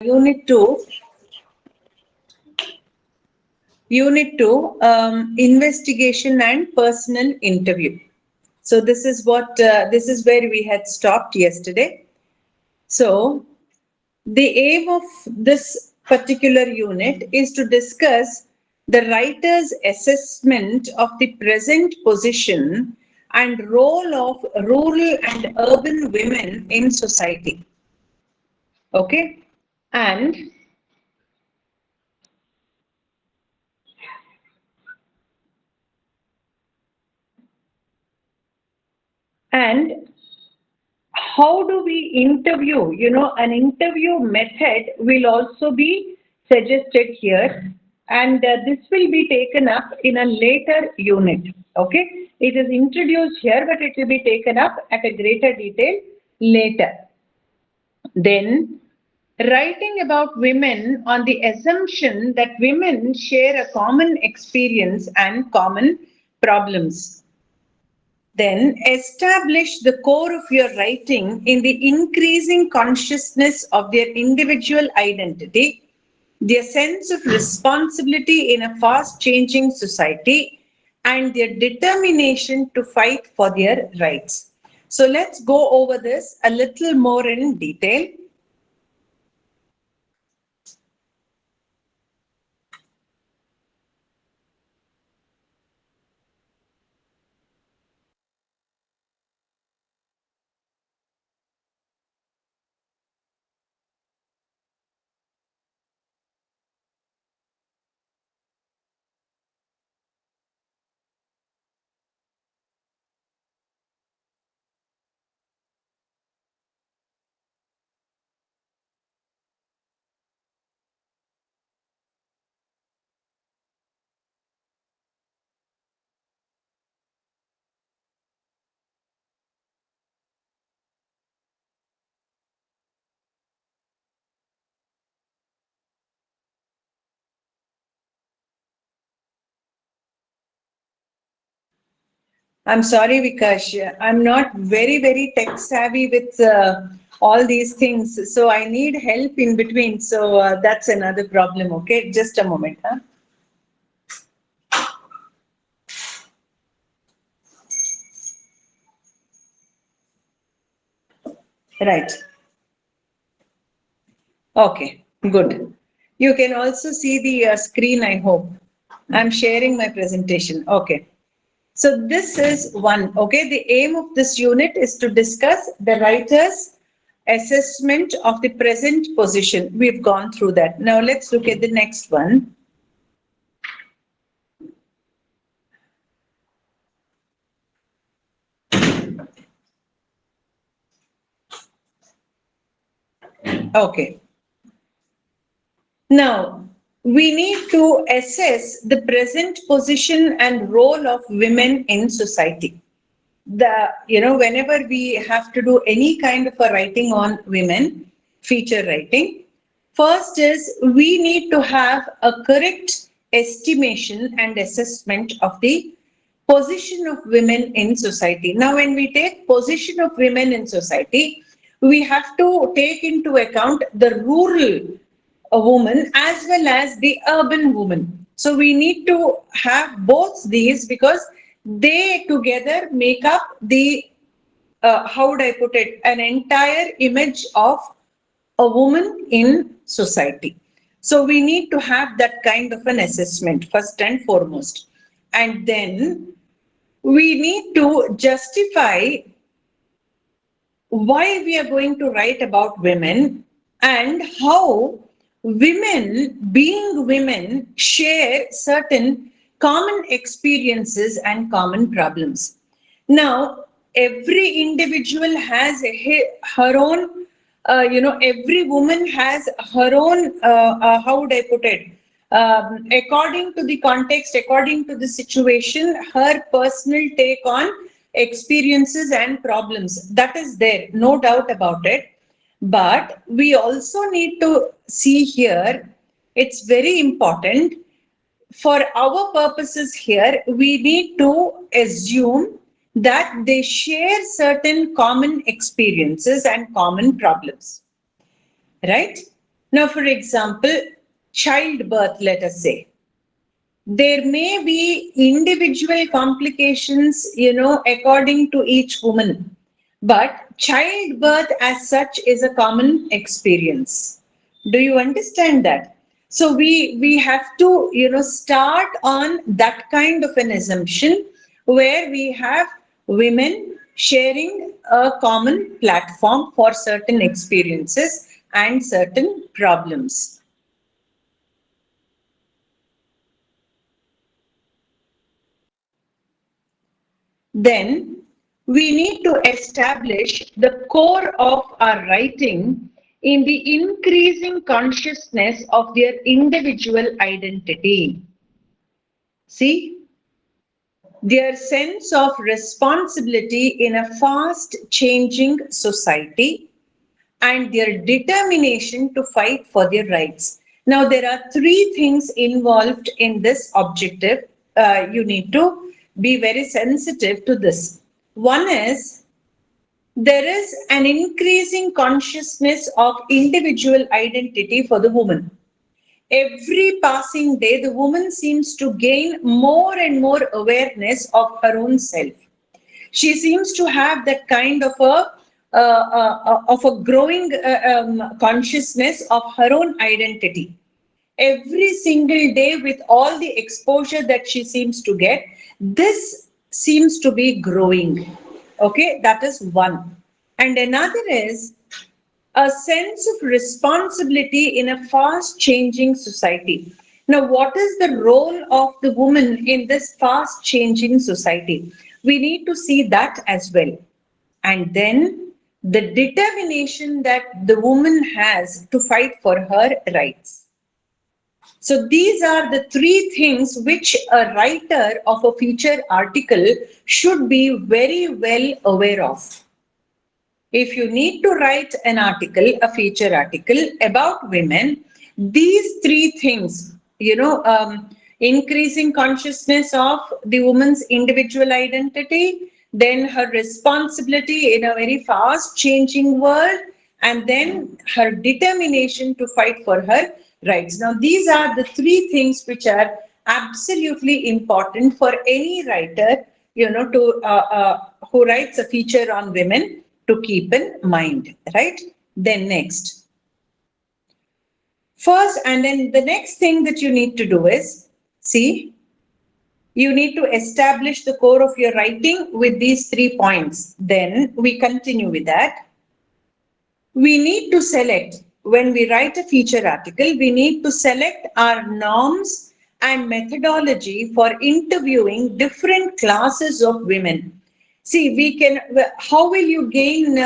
Unit 2, investigation and personal interview. So this is what this is where we had stopped yesterday. So the aim of this particular unit is to discuss the writer's assessment of the present position and role of rural and urban women in society. Okay, and how do we interview? An interview method will also be suggested here, and this will be taken up in a later unit. Okay, it is introduced here, but it will be taken up at a greater detail later. Then, writing about women on the assumption that women share a common experience and common problems. Then establish the core of your writing in the increasing consciousness of their individual identity, their sense of responsibility in a fast changing society, and their determination to fight for their rights. So let's go over this a little more in detail. I'm sorry, Vikash. I'm not very tech savvy with all these things. So I need help in between. So that's another problem. Okay, just a moment. Huh? Right. Okay, good. You can also see the screen, I hope. I'm sharing my presentation. Okay. So this is one. Okay, the aim of this unit is to discuss the writer's assessment of the present position. We've gone through that. Now let's look at the next one. Okay. Now, we need to assess the present position and role of women in society. Whenever we have to do any kind of a writing on women, feature writing, first is we need to have a correct estimation and assessment of the position of women in society. Now, when we take position of women in society, we have to take into account the rural woman as well as the urban woman. So we need to have both these because they together make up the, how would I put it, an entire image of a woman in society. So we need to have that kind of an assessment first and foremost. And then we need to justify why we are going to write about women and how women, being women, share certain common experiences and common problems. Now, every individual has her own, every woman has her own, how would I put it? According to the context, according to the situation, her personal take on experiences and problems. That is there, no doubt about it. But we also need to see here, it's very important for our purposes here, we need to assume that they share certain common experiences and common problems, right? Now, for example, childbirth, let us say. There may be individual complications, according to each woman, but childbirth as such is a common experience. Do you understand that? So we have to, start on that kind of an assumption where we have women sharing a common platform for certain experiences and certain problems. Then we need to establish the core of our writing in the increasing consciousness of their individual identity. See, their sense of responsibility in a fast changing society and their determination to fight for their rights. Now, there are three things involved in this objective. You need to be very sensitive to this. One is there is an increasing consciousness of individual identity for the woman. Every passing day, the woman seems to gain more and more awareness of her own self. She seems to have that kind of a growing consciousness of her own identity. Every single day, with all the exposure that she seems to get, this seems to be growing. Okay, that is one. And another is a sense of responsibility in a fast changing society. Now, what is the role of the woman in this fast changing society? We need to see that as well. And then the determination that the woman has to fight for her rights. So these are the three things which a writer of a feature article should be very well aware of. If you need to write an article, a feature article about women, these three things, increasing consciousness of the woman's individual identity, then her responsibility in a very fast changing world, and then her determination to fight for her rights. Now, these are the three things which are absolutely important for any writer, who writes a feature on women to keep in mind, right? Then next. First, and then the next thing that you need to do is, see, you need to establish the core of your writing with these 3 points. Then we continue with that. We need to select, when we write a feature article, we need to select our norms and methodology for interviewing different classes of women. See, how will you gain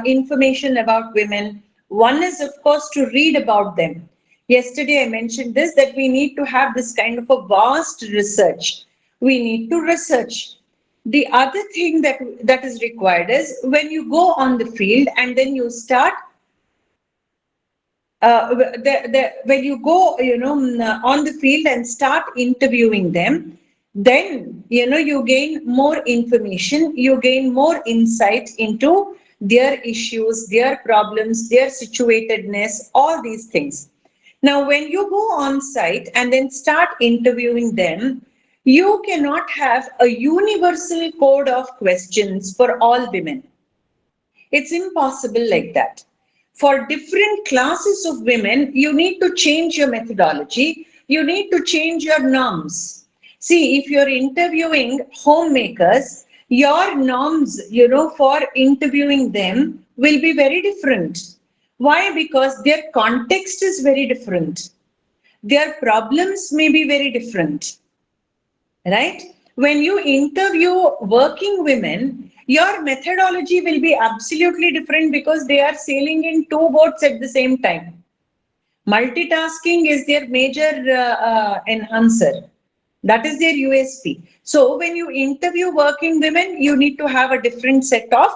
information about women? One is, of course, to read about them. Yesterday, I mentioned this, that we need to have this kind of a vast research. We need to research. The other thing that is required is when you go on the field and then you start, when you go, on the field and start interviewing them, then, you gain more information, you gain more insight into their issues, their problems, their situatedness, all these things. Now, when you go on site and then start interviewing them, you cannot have a universal code of questions for all women. It's impossible like that. For different classes of women, you need to change your methodology. You need to change your norms. See, if you're interviewing homemakers, your norms, for interviewing them will be very different. Why? Because their context is very different. Their problems may be very different. Right? When you interview working women, your methodology will be absolutely different because they are sailing in two boats at the same time. Multitasking is their major enhancer. That is their USP. So when you interview working women, you need to have a different set of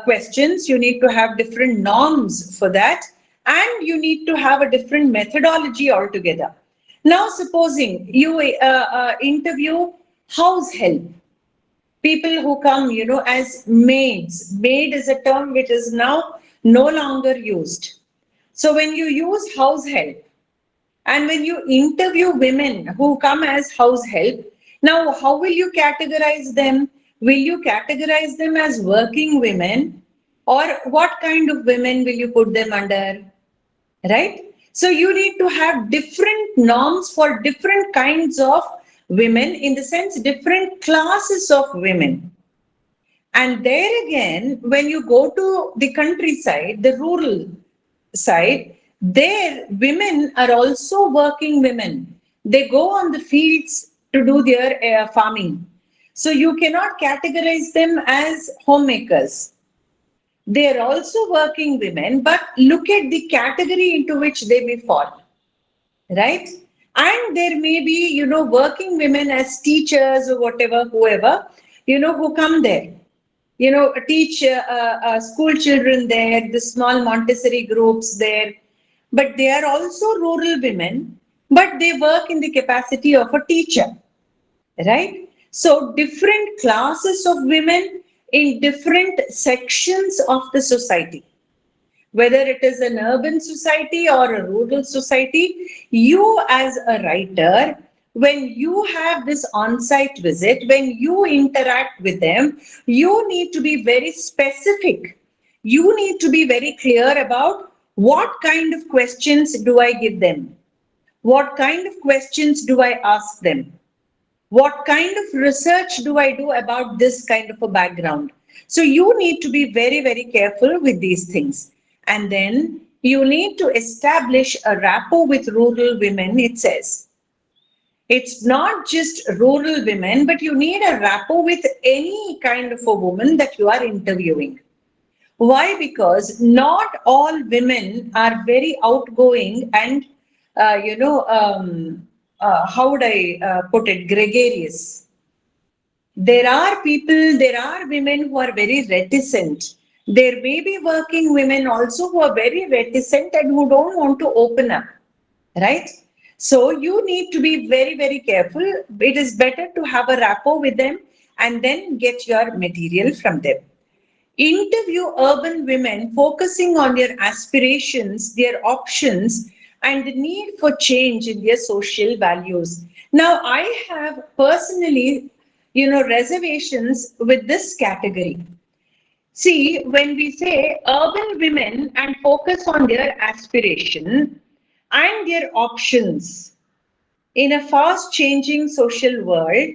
questions. You need to have different norms for that. And you need to have a different methodology altogether. Now, supposing you interview house help, people who come, as maids. Maid is a term which is now no longer used. So when you use house help and when you interview women who come as house help, now how will you categorize them? Will you categorize them as working women, or what kind of women will you put them under? Right? So you need to have different norms for different kinds of women, in the sense different classes of women. And there again, when you go to the countryside, the rural side, there women are also working women. They go on the fields to do their farming. So you cannot categorize them as homemakers. They are also working women, but look at the category into which they may fall, right? And there may be, working women as teachers or whatever, whoever, who come there, teach school children there, the small Montessori groups there. But they are also rural women, but they work in the capacity of a teacher, right? So different classes of women in different sections of the society, whether it is an urban society or a rural society, you as a writer, when you have this on-site visit, when you interact with them, you need to be very specific. You need to be very clear about what kind of questions do I give them? What kind of questions do I ask them? What kind of research do I do about this kind of a background? So you need to be very, very careful with these things. And then you need to establish a rapport with rural women, it says. It's not just rural women, but you need a rapport with any kind of a woman that you are interviewing. Why? Because not all women are very outgoing and, how would I put it, gregarious. There are women who are very reticent. There may be working women also who are very reticent and who don't want to open up, right? So you need to be very, very careful. It is better to have a rapport with them and then get your material from them. Interview urban women focusing on their aspirations, their options, and the need for change in their social values. Now, I have personally, reservations with this category. See, when we say urban women and focus on their aspiration and their options in a fast changing social world,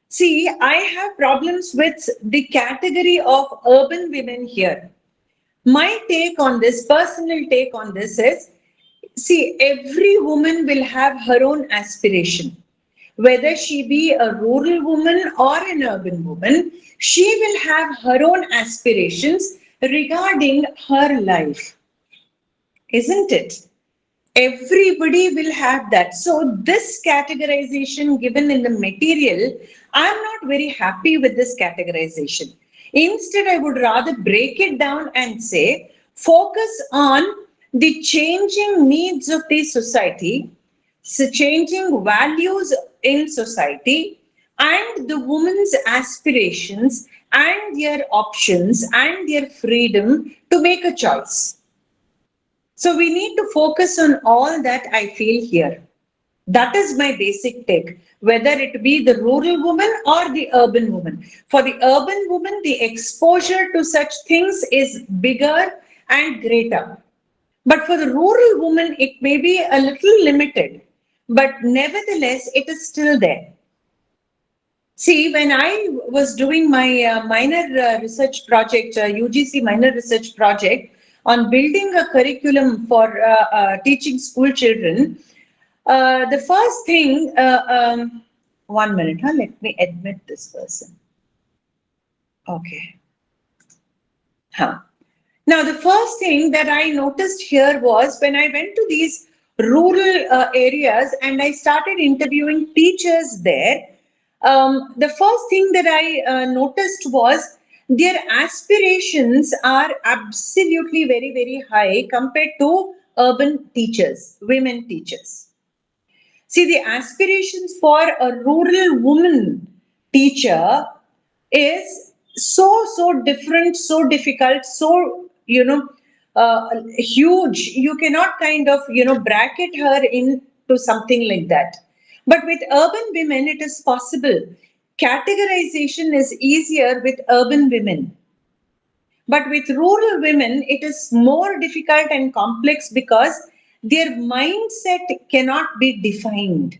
see, I have problems with the category of urban women here. My take on this, personal take on this is, see, every woman will have her own aspiration. Whether she be a rural woman or an urban woman, she will have her own aspirations regarding her life, isn't it? Everybody will have that. So this categorization given in the material, I'm not very happy with this categorization. Instead, I would rather break it down and say, focus on the changing needs of the society, so changing values in society, and the woman's aspirations and their options and their freedom to make a choice. So we need to focus on all that, I feel here. That is my basic take, whether it be the rural woman or the urban woman. For the urban woman, the exposure to such things is bigger and greater. But for the rural woman, it may be a little limited, but nevertheless, it is still there. See, when I was doing my minor research project, UGC minor research project on building a curriculum for teaching school children, the first thing, 1 minute, let me admit this person. Okay. Huh. Now, the first thing that I noticed here was when I went to these rural areas and I started interviewing teachers there, the first thing that I noticed was their aspirations are absolutely very, very high compared to urban teachers, women teachers. See, the aspirations for a rural woman teacher is so different, so difficult, so, huge. You cannot kind of, bracket her into something like that. But with urban women, it is possible. Categorization is easier with urban women. But with rural women, it is more difficult and complex because their mindset cannot be defined.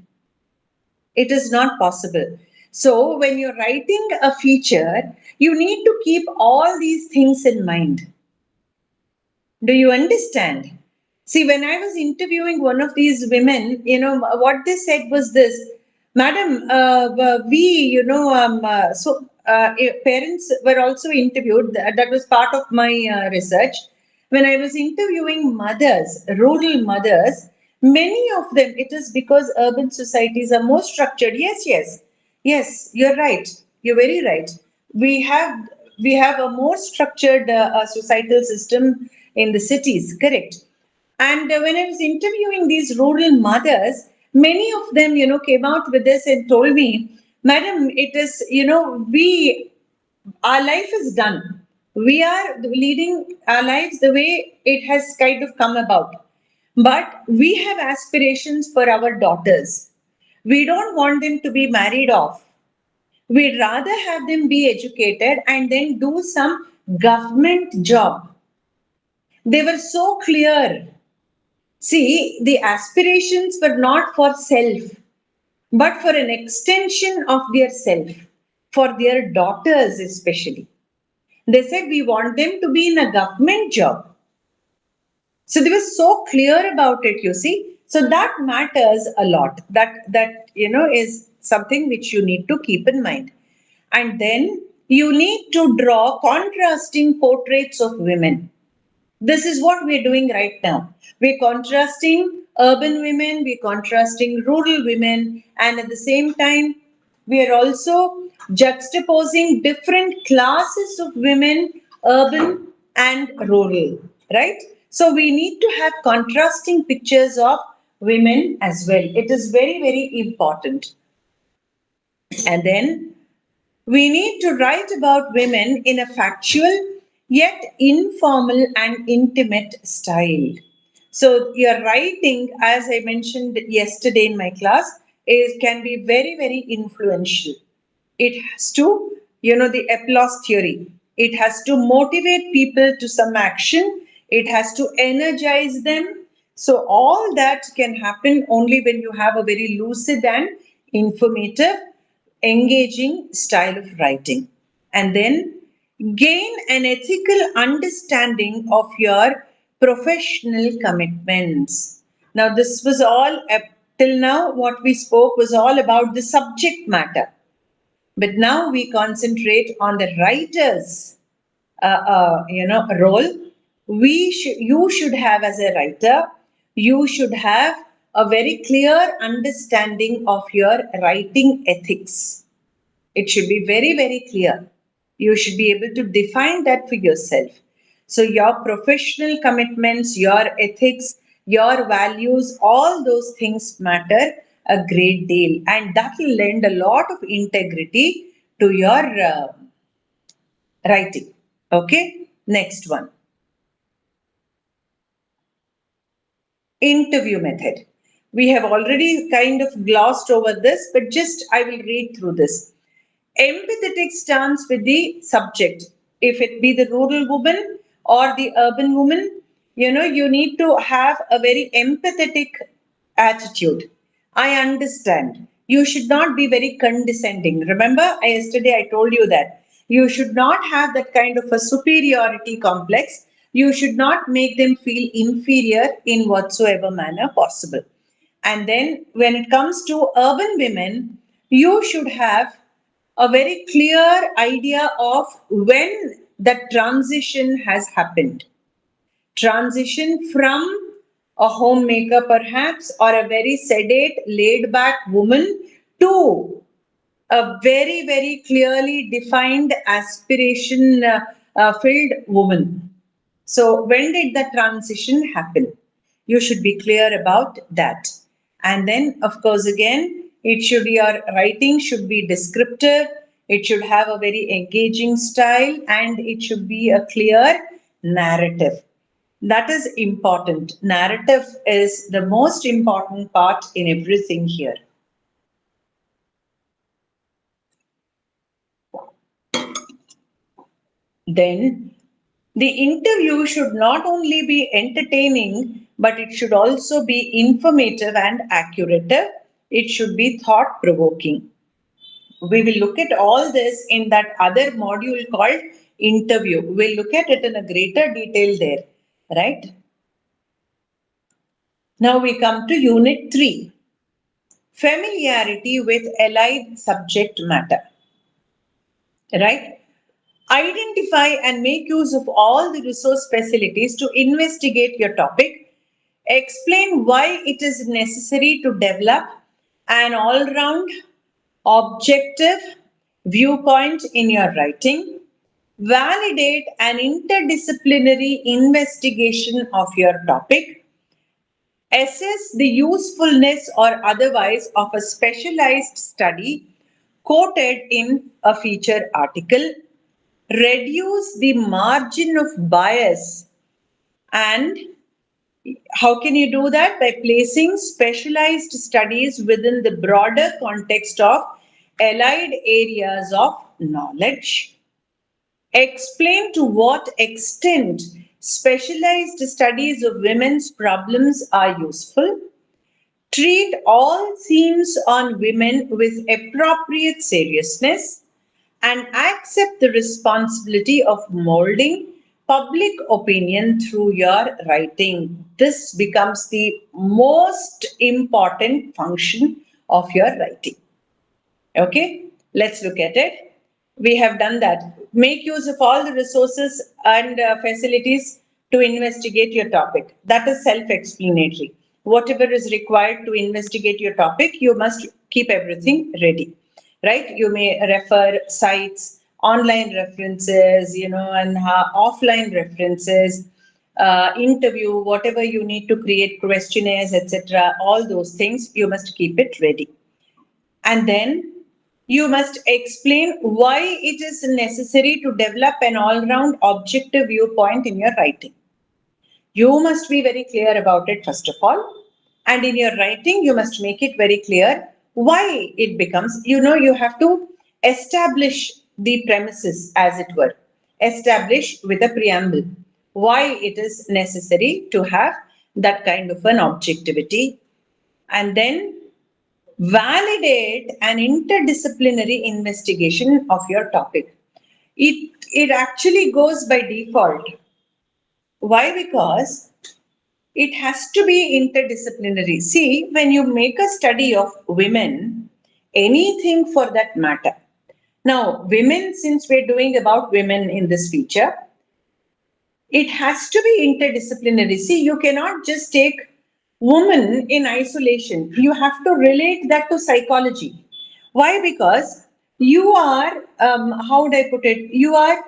It is not possible. So, when you're writing a feature, you need to keep all these things in mind. Do you understand? See, when I was interviewing one of these women, what they said was this, Madam, parents were also interviewed. That was part of my research. When I was interviewing mothers, rural mothers, many of them, it is because urban societies are more structured. Yes, you're right. You're very right. We have we have a more structured societal system in the cities, correct? And when I was interviewing these rural mothers, many of them, came out with this and told me, Madam, it is, our life is done. We are leading our lives the way it has kind of come about. But we have aspirations for our daughters. We don't want them to be married off. We'd rather have them be educated and then do some government job. They were so clear. See, the aspirations were not for self, but for an extension of their self, for their daughters especially. They said, we want them to be in a government job. So they were so clear about it, you see. So that matters a lot. That is something which you need to keep in mind. And then you need to draw contrasting portraits of women. This is what we're doing right now. We're contrasting urban women, we're contrasting rural women, and at the same time, we are also juxtaposing different classes of women, urban and rural, right? So we need to have contrasting pictures of women as well. It is very, very important. And then we need to write about women in a factual yet informal and intimate style. So your writing, as I mentioned yesterday in my class, is can be very, very influential. It has to, the applause theory. It has to motivate people to some action. It has to energize them. So all that can happen only when you have a very lucid and informative, engaging style of writing. And then gain an ethical understanding of your professional commitments. Now, this was all till now, what we spoke was all about the subject matter. But now we concentrate on the writer's, role. You should have as a writer, you should have a very clear understanding of your writing ethics. It should be very, very clear. You should be able to define that for yourself. So your professional commitments, your ethics, your values, all those things matter a great deal. And that will lend a lot of integrity to your writing. Okay, next one. Interview method. We have already kind of glossed over this, but just I will read through this. Empathetic stance with the subject. If it be the rural woman or the urban woman, you need to have a very empathetic attitude. I understand. You should not be very condescending. Remember, yesterday I told you that. You should not have that kind of a superiority complex. You should not make them feel inferior in whatsoever manner possible. And then when it comes to urban women, you should have a very clear idea of when that transition has happened. Transition from a homemaker, perhaps, or a very sedate, laid back woman to a very, very clearly defined aspiration filled woman. So, when did the transition happen? You should be clear about that. And then, of course, again, your writing should be descriptive, it should have a very engaging style, and it should be a clear narrative. That is important. Narrative is the most important part in everything here. Then the interview should not only be entertaining, but it should also be informative and accurate. It should be thought provoking. We will look at all this in that other module called interview. We'll look at it in a greater detail there, right? Now we come to unit 3, familiarity with allied subject matter, right? Identify and make use of all the resource facilities to investigate your topic. Explain why it is necessary to develop an all-round objective viewpoint in your writing. Validate an interdisciplinary investigation of your topic. Assess the usefulness or otherwise of a specialized study quoted in a feature article. Reduce the margin of bias. And how can you do that? By placing specialized studies within the broader context of allied areas of knowledge. Explain to what extent specialized studies of women's problems are useful. Treat all themes on women with appropriate seriousness and accept the responsibility of molding public opinion through your writing. This becomes the most important function of your writing. Okay, let's look at it. We have done that. Make use of all the resources and facilities to investigate your topic. That is self-explanatory. Whatever is required to investigate your topic, you must keep everything ready, right? You may refer sites, online references, and offline references, interview, whatever you need to create questionnaires, etc. All those things, you must keep it ready. And then you must explain why it is necessary to develop an all-round objective viewpoint in your writing. You must be very clear about it, first of all. And in your writing, you must make it very clear why it becomes, you have to establish the premises, as it were. Establish with a preamble why it is necessary to have that kind of an objectivity. And then validate an interdisciplinary investigation of your topic. It actually goes by default. Why? Because it has to be interdisciplinary. See, when you make a study of women, anything for that matter. Now, women, since we're doing about women in this feature, it has to be interdisciplinary. See, you cannot just take woman in isolation. You have to relate that to psychology. Why? Because you are, how would I put it? You are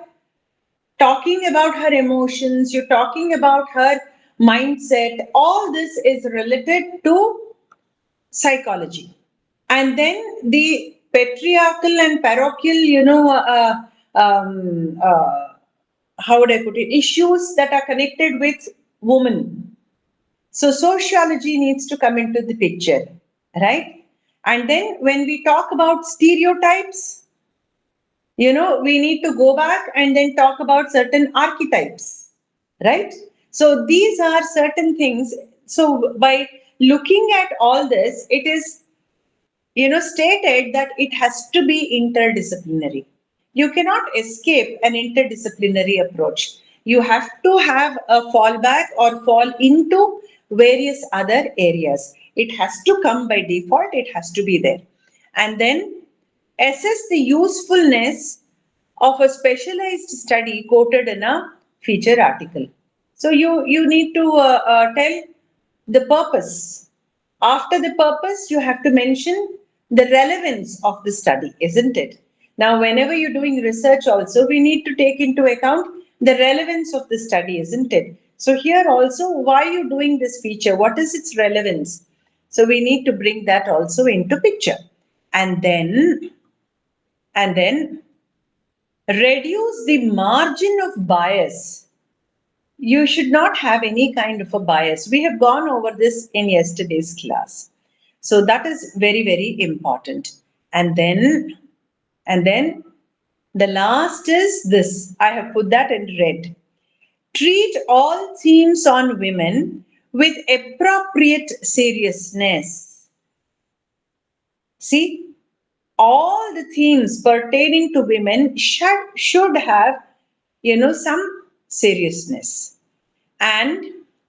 talking about her emotions, you're talking about her mindset. All this is related to psychology. And then the patriarchal and parochial, how would I put it? Issues that are connected with women. So sociology needs to come into the picture, right? And then when we talk about stereotypes, we need to go back and then talk about certain archetypes, right? So these are certain things. So by looking at all this, it is, stated that it has to be interdisciplinary. You cannot escape an interdisciplinary approach. You have to have a fallback or fall into various other areas. It has to come by default, it has to be there. And then assess the usefulness of a specialized study quoted in a feature article. So you need to tell the purpose. After the purpose, you have to mention the relevance of the study, isn't it? Now, whenever you're doing research also, we need to take into account the relevance of the study, isn't it? So here also, why are you doing this feature? What is its relevance? So we need to bring that also into picture. And then reduce the margin of bias. You should not have any kind of a bias. We have gone over this in yesterday's class. So that is very, very important. And then the last is this. I have put that in red. Treat all themes on women with appropriate seriousness. See, all the themes pertaining to women should have, some seriousness, and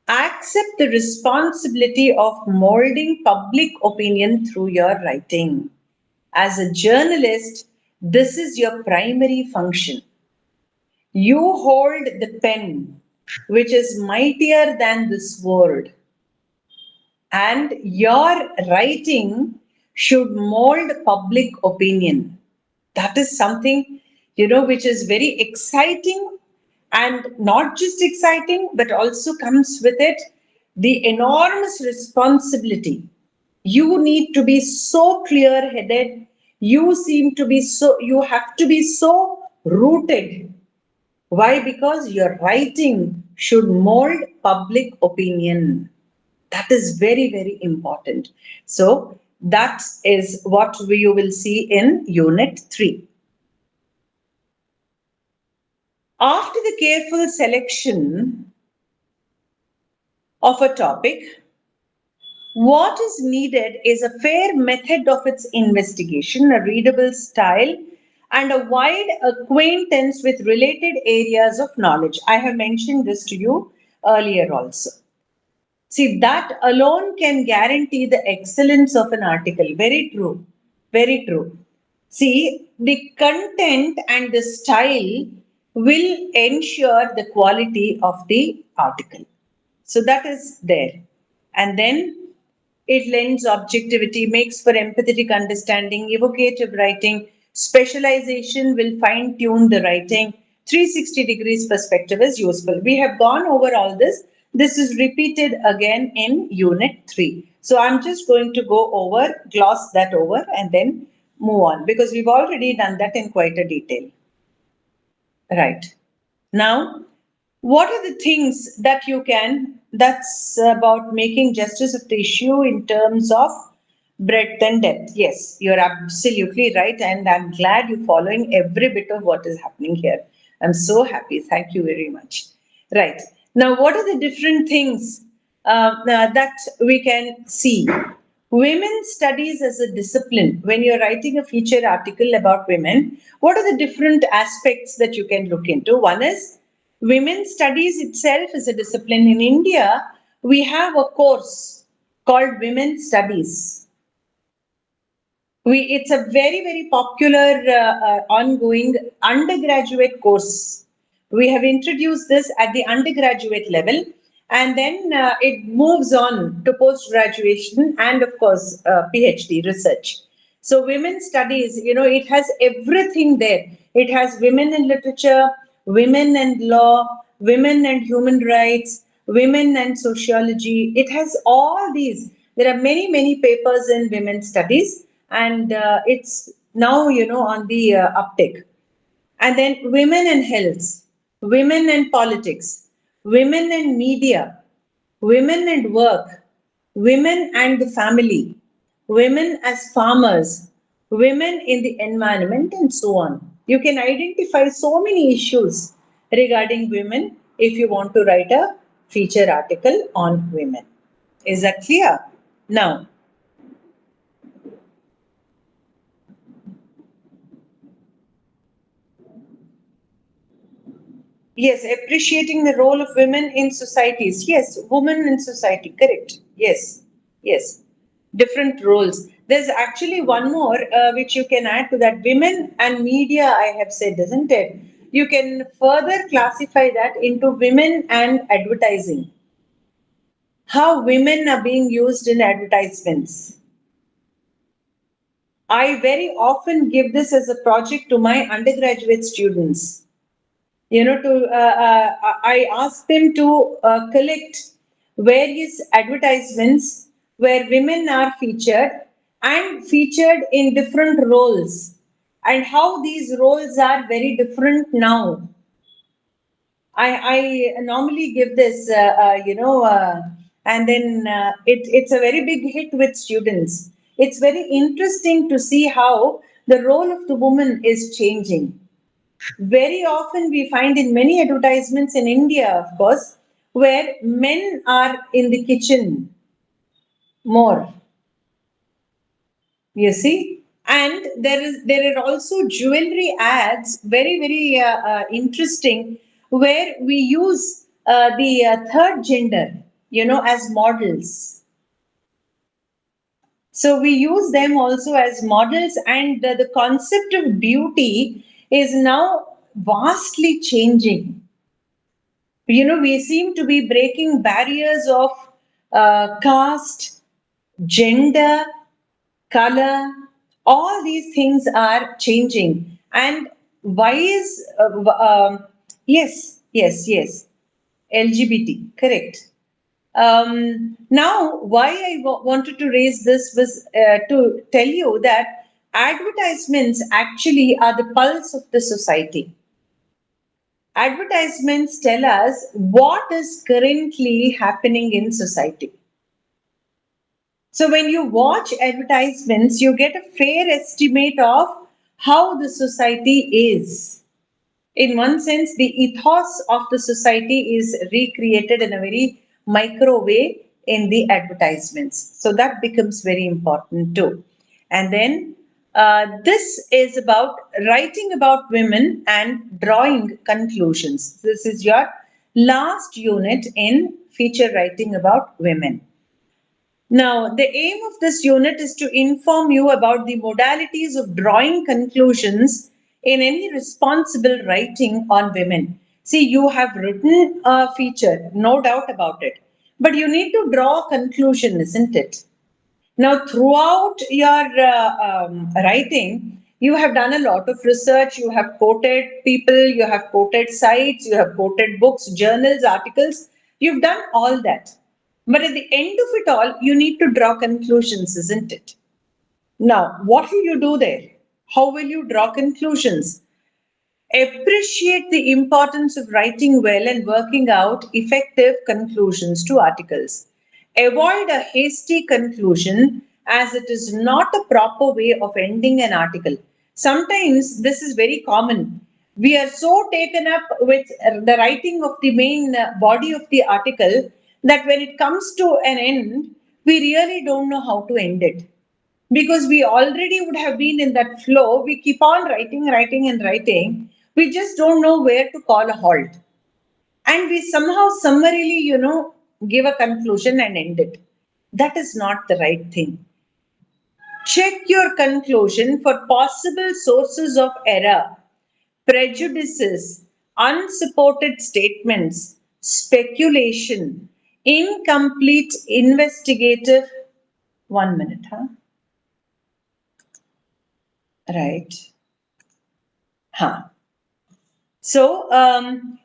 accept the responsibility of molding public opinion through your writing. As a journalist, this is your primary function. You hold the pen, which is mightier than the sword, and your writing should mold public opinion. That is something, which is very exciting, and not just exciting, but also comes with it the enormous responsibility. You need to be so clear headed. You have to be so rooted. Why? Because your writing should mold public opinion. That is very, very important. So that is what you will see in Unit 3. After the careful selection of a topic, what is needed is a fair method of its investigation, a readable style, and a wide acquaintance with related areas of knowledge. I have mentioned this to you earlier also. See, that alone can guarantee the excellence of an article. Very true. Very true. See, the content and the style will ensure the quality of the article. So that is there. And then it lends objectivity, makes for empathetic understanding, evocative writing, specialization will fine tune the writing, 360 degrees perspective is useful. We have gone over all this. This is repeated again in Unit 3. So I'm just going to go over, gloss that over, and then move on because we've already done that in quite a detail. Right. Now, what are the things that that's about making justice of the issue in terms of breadth and depth? Yes, you're absolutely right. And I'm glad you're following every bit of what is happening here. I'm so happy. Thank you very much. Right. Now, what are the different things that we can see? Women studies as a discipline. When you're writing a feature article about women, what are the different aspects that you can look into? One is women studies itself is a discipline. In India, we have a course called Women Studies. It's a very, very popular ongoing undergraduate course. We have introduced this at the undergraduate level, and then it moves on to post graduation and, of course, PhD research. So, women studies, it has everything there. It has women in literature, women and law, women and human rights, women and sociology. It has all these. There are many, many papers in women studies, and it's now, on the uptick. And then women and health, women and politics, women and media, women and work, women and the family, women as farmers, women in the environment, and so on. You can identify so many issues regarding women if you want to write a feature article on women. Is that clear? Now, yes, appreciating the role of women in societies. Yes, women in society, correct. Yes, yes. Different roles. There's actually one more which you can add to that. Women and media, I have said, isn't it? You can further classify that into women and advertising. How women are being used in advertisements. I very often give this as a project to my undergraduate students. I ask them to collect various advertisements where women are featured and featured in different roles, and how these roles are very different now. I normally give this, and then it's a very big hit with students. It's very interesting to see how the role of the woman is changing. Very often we find in many advertisements in India, of course, where men are in the kitchen more, you see. And there are also jewelry ads, very interesting, where we use the third gender, as models. So we use them also as models, and the concept of beauty is now vastly changing. We seem to be breaking barriers of caste, gender, color, all these things are changing. And why is, yes, LGBT, correct. Now, why I wanted to raise this was to tell you that advertisements actually are the pulse of the society. Advertisements tell us what is currently happening in society. So when you watch advertisements, you get a fair estimate of how the society is. In one sense, the ethos of the society is recreated in a very micro way in the advertisements. So that becomes very important too. And then this is about writing about women and drawing conclusions. This is your last unit in feature writing about women. Now, the aim of this unit is to inform you about the modalities of drawing conclusions in any responsible writing on women. See, you have written a feature, no doubt about it, but you need to draw a conclusion, isn't it? Now, throughout your writing, you have done a lot of research, you have quoted people, you have quoted sites, you have quoted books, journals, articles, you've done all that. But at the end of it all, you need to draw conclusions, isn't it? Now, what will you do there? How will you draw conclusions? Appreciate the importance of writing well and working out effective conclusions to articles. Avoid a hasty conclusion as it is not a proper way of ending an article. Sometimes this is very common. We are so taken up with the writing of the main body of the article that when it comes to an end, we really don't know how to end it because we already would have been in that flow. We keep on writing and writing. We just don't know where to call a halt. And we somehow summarily, give a conclusion and end it. That is not the right thing. Check your conclusion for possible sources of error, prejudices, unsupported statements, speculation, incomplete investigative. 1 minute, huh? Right. Huh. So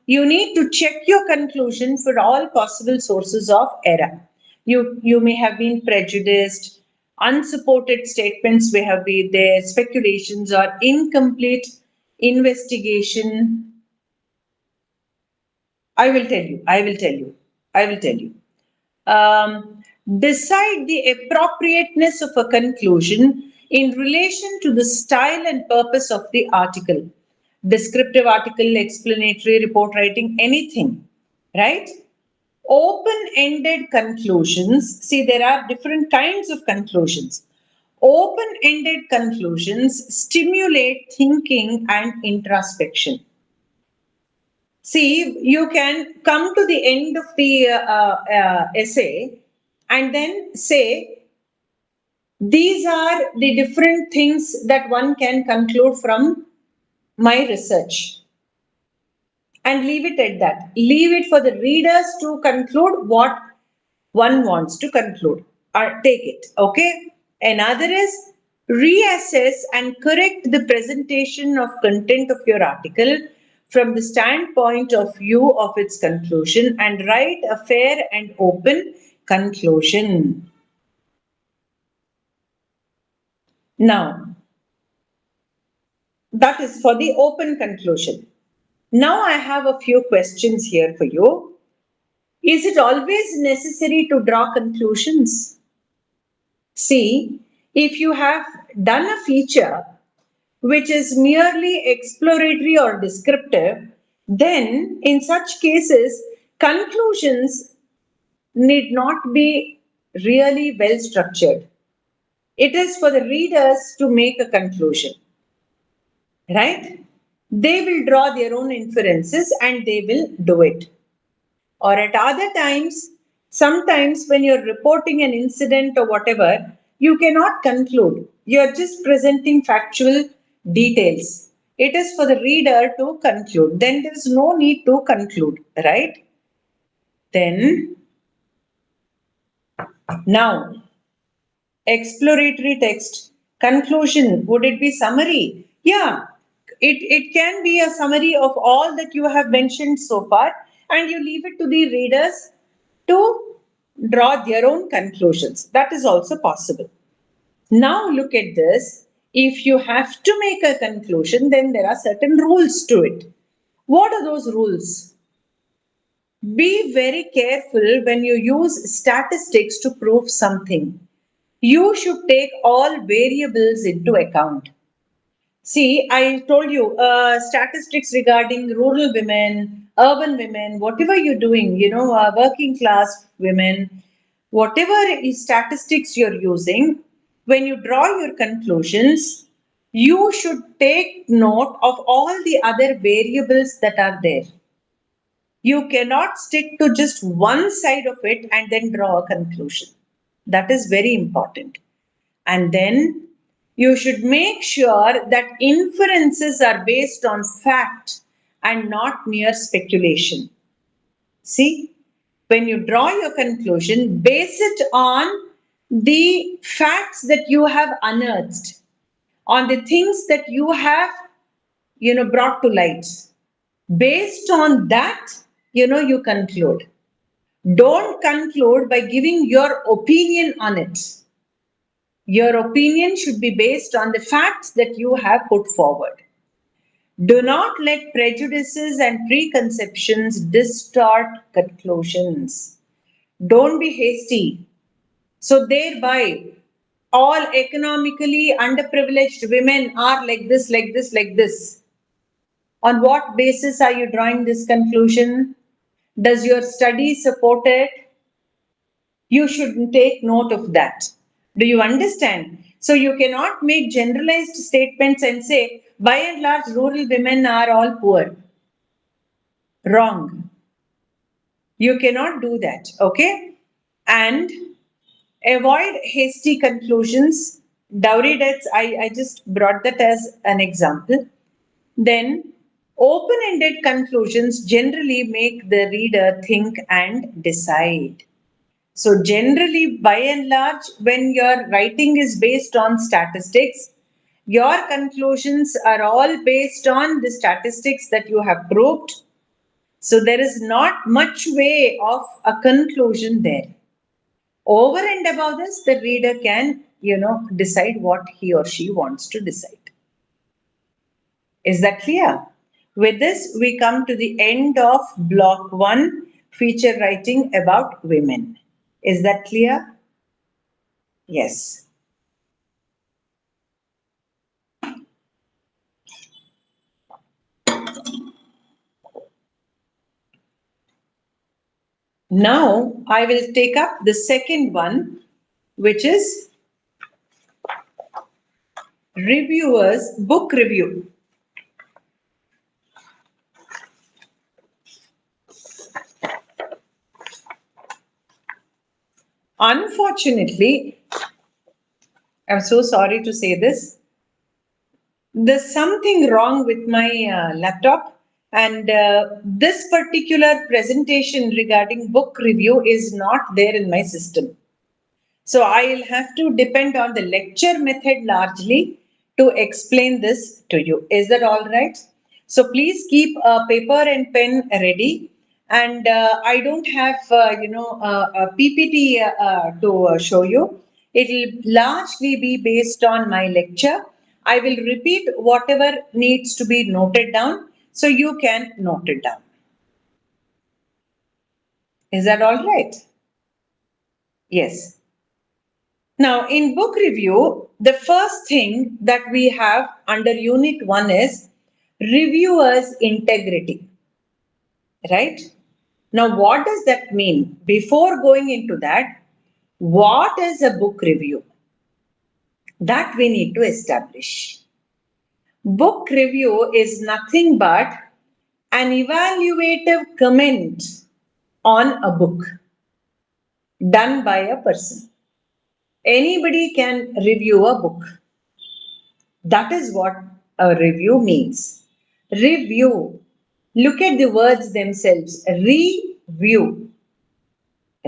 you need to check your conclusion for all possible sources of error. You may have been prejudiced, unsupported statements may have been there, speculations or incomplete investigation. I will tell you. I will tell you. I will tell you. Decide the appropriateness of a conclusion in relation to the style and purpose of the article. Descriptive article, explanatory report writing, anything, right? Open-ended conclusions. See, there are different kinds of conclusions. Open-ended conclusions stimulate thinking and introspection. See, you can come to the end of the essay and then say, these are the different things that one can conclude from my research. And leave it at that. Leave it for the readers to conclude what one wants to conclude or take it. Okay. Another is reassess and correct the presentation of content of your article from the standpoint of view of its conclusion and write a fair and open conclusion. Now, that is for the open conclusion. Now I have a few questions here for you. Is it always necessary to draw conclusions? See, if you have done a feature which is merely exploratory or descriptive, then in such cases, conclusions need not be really well structured. It is for the readers to make a conclusion, right? They will draw their own inferences and they will do it. Or at other times, sometimes when you're reporting an incident or whatever, you cannot conclude. You're just presenting factual details. It is for the reader to conclude. Then there's no need to conclude, right? Then, now, exploratory text. Conclusion, would it be summary? Yeah, it can be a summary of all that you have mentioned so far, and you leave it to the readers to draw their own conclusions. That is also possible. Now look at this. If you have to make a conclusion, then there are certain rules to it. What are those rules? Be very careful when you use statistics to prove something. You should take all variables into account. See, I told you statistics regarding rural women, urban women, whatever you're doing, working class women, whatever statistics you're using, when you draw your conclusions, you should take note of all the other variables that are there. You cannot stick to just one side of it and then draw a conclusion. That is very important. And then you should make sure that inferences are based on fact and not mere speculation. See, when you draw your conclusion, base it on the facts that you have unearthed, on the things that you have, brought to light. Based on that, you conclude. Don't conclude by giving your opinion on it. Your opinion should be based on the facts that you have put forward. Do not let prejudices and preconceptions distort conclusions. Don't be hasty. So, thereby, all economically underprivileged women are like this, like this, like this. On what basis are you drawing this conclusion? Does your study support it? You should take note of that. Do you understand? So you cannot make generalized statements and say, by and large, rural women are all poor. Wrong. You cannot do that, okay? And avoid hasty conclusions. Dowry deaths, I just brought that as an example. Then, open ended conclusions generally make the reader think and decide. So generally, by and large, when your writing is based on statistics, your conclusions are all based on the statistics that you have proved. So there is not much way of a conclusion there. Over and above this, the reader can, decide what he or she wants to decide. Is that clear? With this, we come to the end of block 1, feature writing about women. Is that clear? Yes. Now I will take up the second one, which is reviewers book review. Unfortunately, I'm so sorry to say this. There's something wrong with my laptop, and this particular presentation regarding book review is not there in my system. So I'll have to depend on the lecture method largely to explain this to you. Is that all right? So please keep a paper and pen ready. And I don't have, a PPT to show you. It will largely be based on my lecture. I will repeat whatever needs to be noted down. So you can note it down. Is that all right? Yes. Now, in book review, the first thing that we have under unit 1 is reviewer's integrity, right? Now, what does that mean? Before going into that, what is a book review? That we need to establish. Book review is nothing but an evaluative comment on a book done by a person. Anybody can review a book. That is what a review means. Review. Look at the words themselves. Review.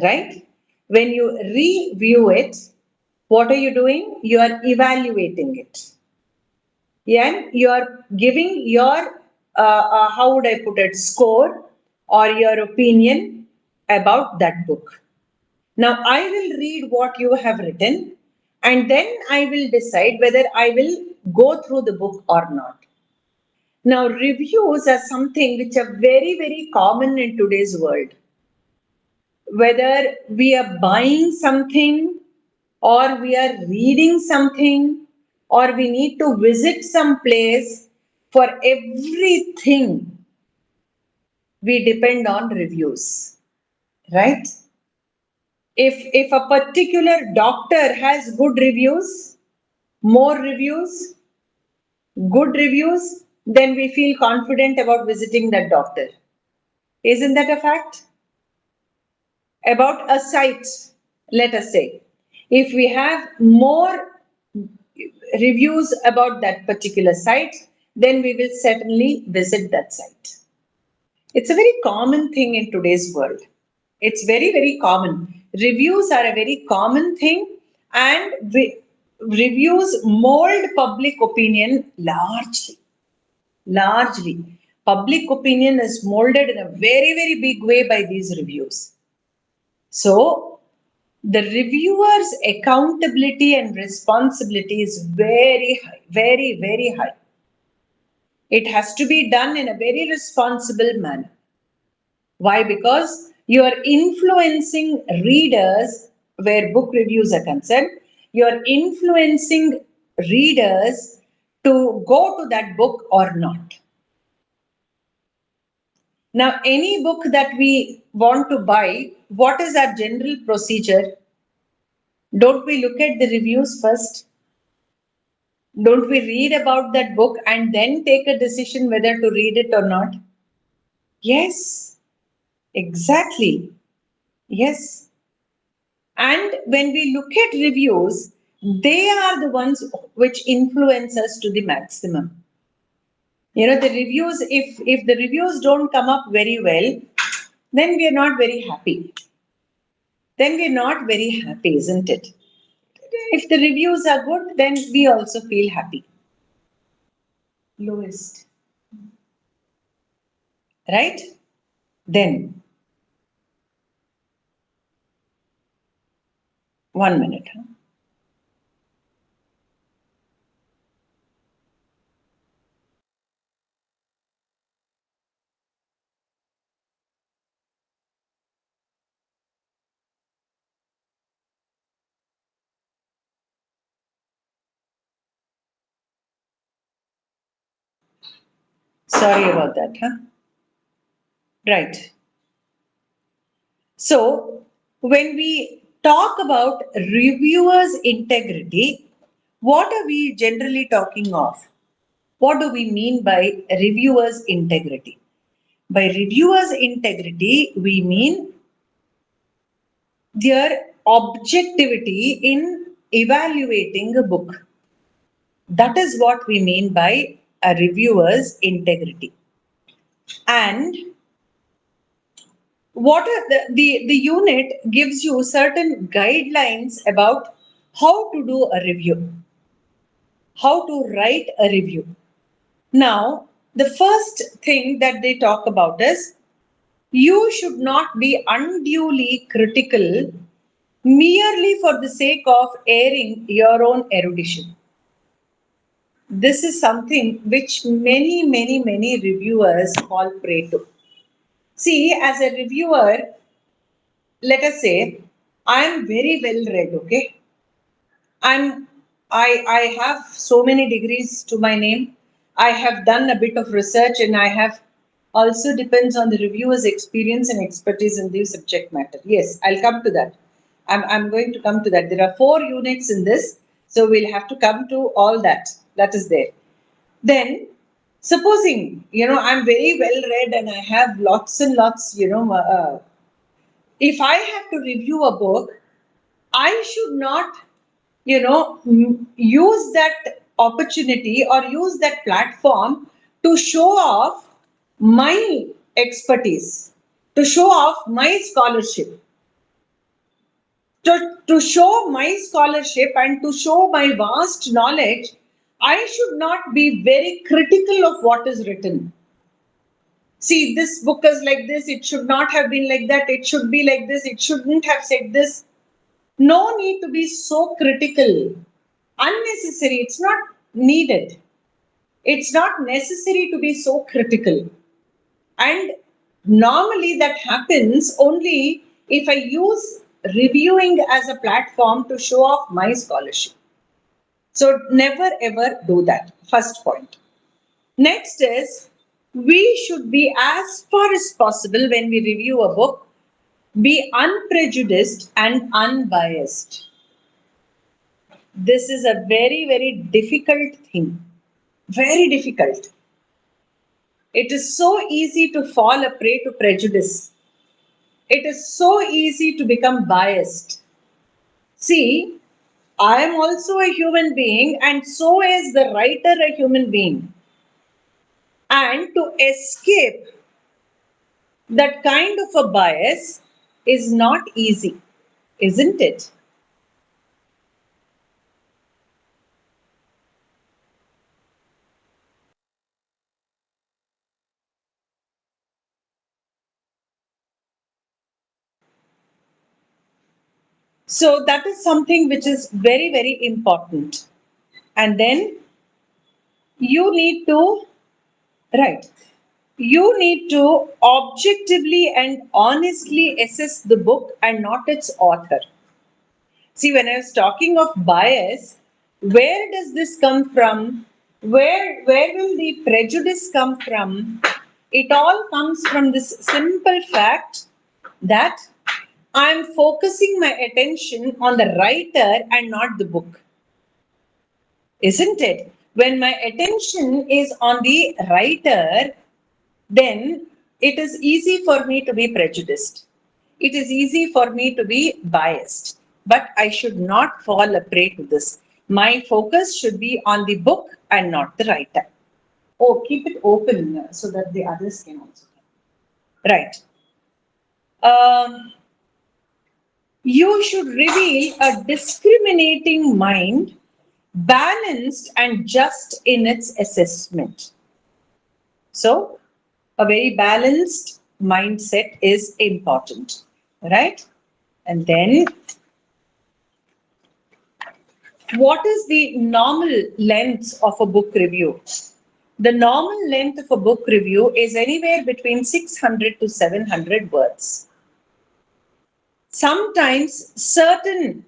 Right? When you review it, what are you doing? You are evaluating it. And you are giving your, how would I put it, score or your opinion about that book. Now, I will read what you have written and then I will decide whether I will go through the book or not. Now, reviews are something which are very, very common in today's world. Whether we are buying something or we are reading something or we need to visit some place, for everything we depend on reviews, right? If a particular doctor has good reviews, more reviews, good reviews, then we feel confident about visiting that doctor. Isn't that a fact? About a site, let us say, if we have more reviews about that particular site, then we will certainly visit that site. It's a very common thing in today's world. It's very, very common. Reviews are a very common thing, and reviews mold public opinion largely. Largely. Public opinion is molded in a very, very big way by these reviews. So, the reviewer's accountability and responsibility is very high, very, very high. It has to be done in a very responsible manner. Why? Because you are influencing readers where book reviews are concerned. You are influencing readers to go to that book or not. Now, any book that we want to buy, what is our general procedure? Don't we look at the reviews first? Don't we read about that book and then take a decision whether to read it or not? Yes, exactly. Yes. And when we look at reviews, they are the ones which influence us to the maximum. You know, the reviews, if the reviews don't come up very well, then we are not very happy. Then we're not very happy, isn't it? If the reviews are good, then we also feel happy. Lowest. Right? Then, 1 minute. Huh? Sorry about that. Huh? Right. So, when we talk about reviewers' integrity, what are we generally talking of? What do we mean by reviewers' integrity? By reviewers' integrity, we mean their objectivity in evaluating a book. That is what we mean by a reviewer's integrity. And what are the unit gives you certain guidelines about how to do a review, how to write a review. Now, the first thing that they talk about is you should not be unduly critical merely for the sake of airing your own erudition. This is something which many reviewers fall prey to. See, as a reviewer, let us say, I am very well read, okay? I'm I have so many degrees to my name. I have done a bit of research and I have also depends on the reviewer's experience and expertise in the subject matter. Yes, I'll come to that. I'm going to come to that. There are 4 units in this, so we'll have to come to all that. That is there. Then, supposing, I'm very well read and I have lots and lots, if I have to review a book, I should not, use that opportunity or use that platform to show off my expertise, to show off my scholarship, to show my scholarship and to show my vast knowledge. I should not be very critical of what is written. See, this book is like this, it should not have been like that, it should be like this, it shouldn't have said this. No need to be so critical. Unnecessary, it's not needed. It's not necessary to be so critical. And normally that happens only if I use reviewing as a platform to show off my scholarship. So never ever do that. First point. Next is, we should be, as far as possible when we review a book, be unprejudiced and unbiased. This is a very difficult thing. Very difficult. It is so easy to fall a prey to prejudice. It is so easy to become biased. See, I am also a human being, and so is the writer a human being. And to escape that kind of a bias is not easy, isn't it? So that is something which is very important. And then you need to, right, you need to objectively and honestly assess the book and not its author. See, when I was talking of bias, where does this come from? Where will the prejudice come from? It all comes from this simple fact that I'm focusing my attention on the writer and not the book. Isn't it? When my attention is on the writer, then it is easy for me to be prejudiced. It is easy for me to be biased. But I should not fall a prey to this. My focus should be on the book and not the writer. Oh, keep it open so that the others can also come. Right. Um, you should reveal a discriminating mind, balanced and just in its assessment. So, a very balanced mindset is important, right? And then, what is the normal length of a book review? The normal length of a book review is anywhere between 600 to 700 words. Sometimes certain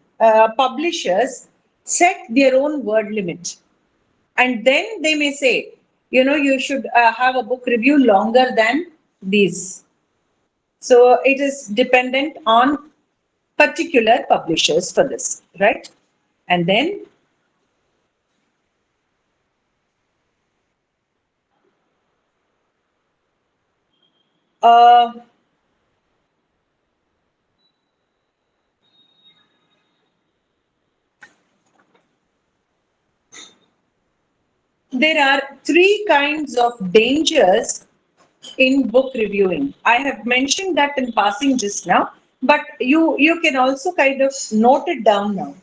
publishers set their own word limit, and then they may say, you should have a book review longer than these. So it is dependent on particular publishers for this, right? And then uh, there are 3 kinds of dangers in book reviewing. I have mentioned that in passing just now, but you can also kind of note it down now.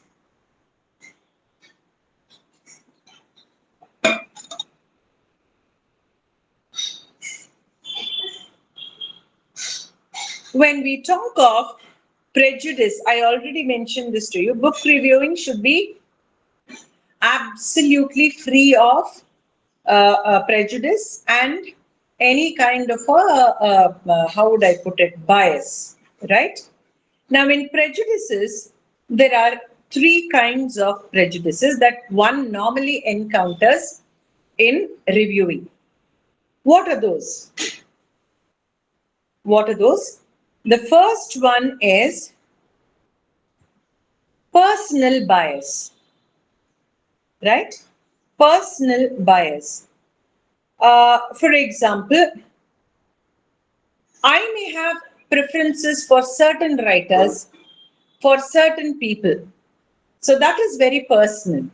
When we talk of prejudice, I already mentioned this to you. Book reviewing should be absolutely free of prejudice and any kind of how would I put it, bias, right? Now, in prejudices, there are three kinds of prejudices that one normally encounters in reviewing. What are those? What are those? The first one is personal bias, right? Personal bias. For example, I may have preferences for certain writers, for certain people. So that is very personal.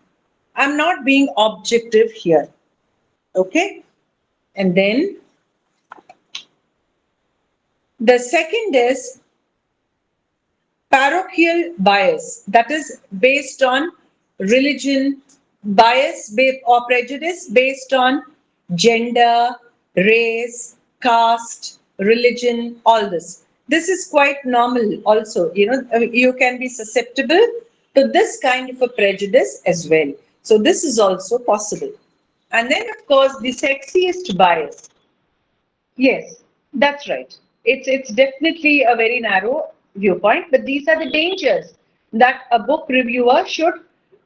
I'm not being objective here. Okay? And then the second is parochial bias. That is based on religion, bias or prejudice based on gender, race, caste, religion, all this. This is quite normal also. You can be susceptible to this kind of a prejudice as well. So this is also possible. And then, of course, the sexiest bias. Yes, that's right. It's definitely a very narrow viewpoint, but these are the dangers that a book reviewer should,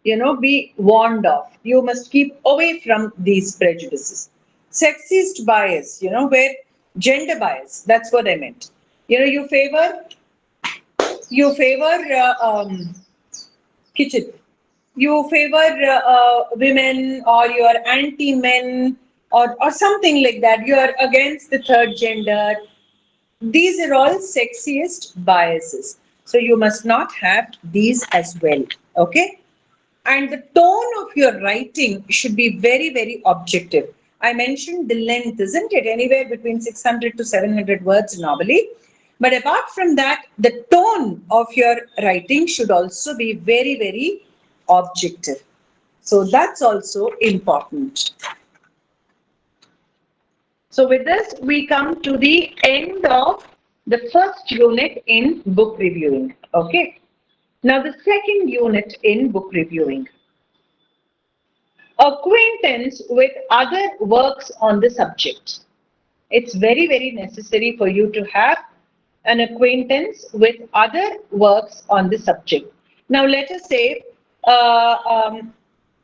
be warned of. You must keep away from these prejudices. Sexist bias, where gender bias, that's what I meant. You favor kitchen. You favor women, or you're anti-men, or something like that. You are against the third gender. These are all sexiest biases. So you must not have these as well. Okay? And the tone of your writing should be very, very objective. I mentioned the length, isn't it? Anywhere between 600 to 700 words normally. But apart from that, the tone of your writing should also be very, very objective. So that's also important. So with this, we come to the end of the first unit in book reviewing. Okay. Now the second unit in book reviewing. Acquaintance with other works on the subject. It's very, very necessary for you to have an acquaintance with other works on the subject. Now let us say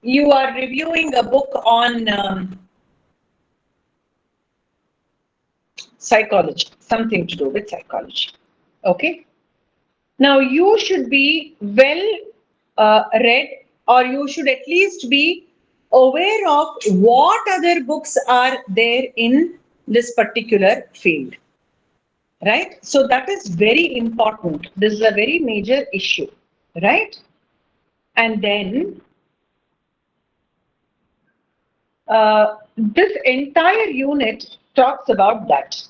you are reviewing a book on psychology, something to do with psychology. Okay. Now you should be well read, or you should at least be aware of what other books are there in this particular field. Right? So that is very important. This is a very major issue. Right? And then this entire unit talks about that.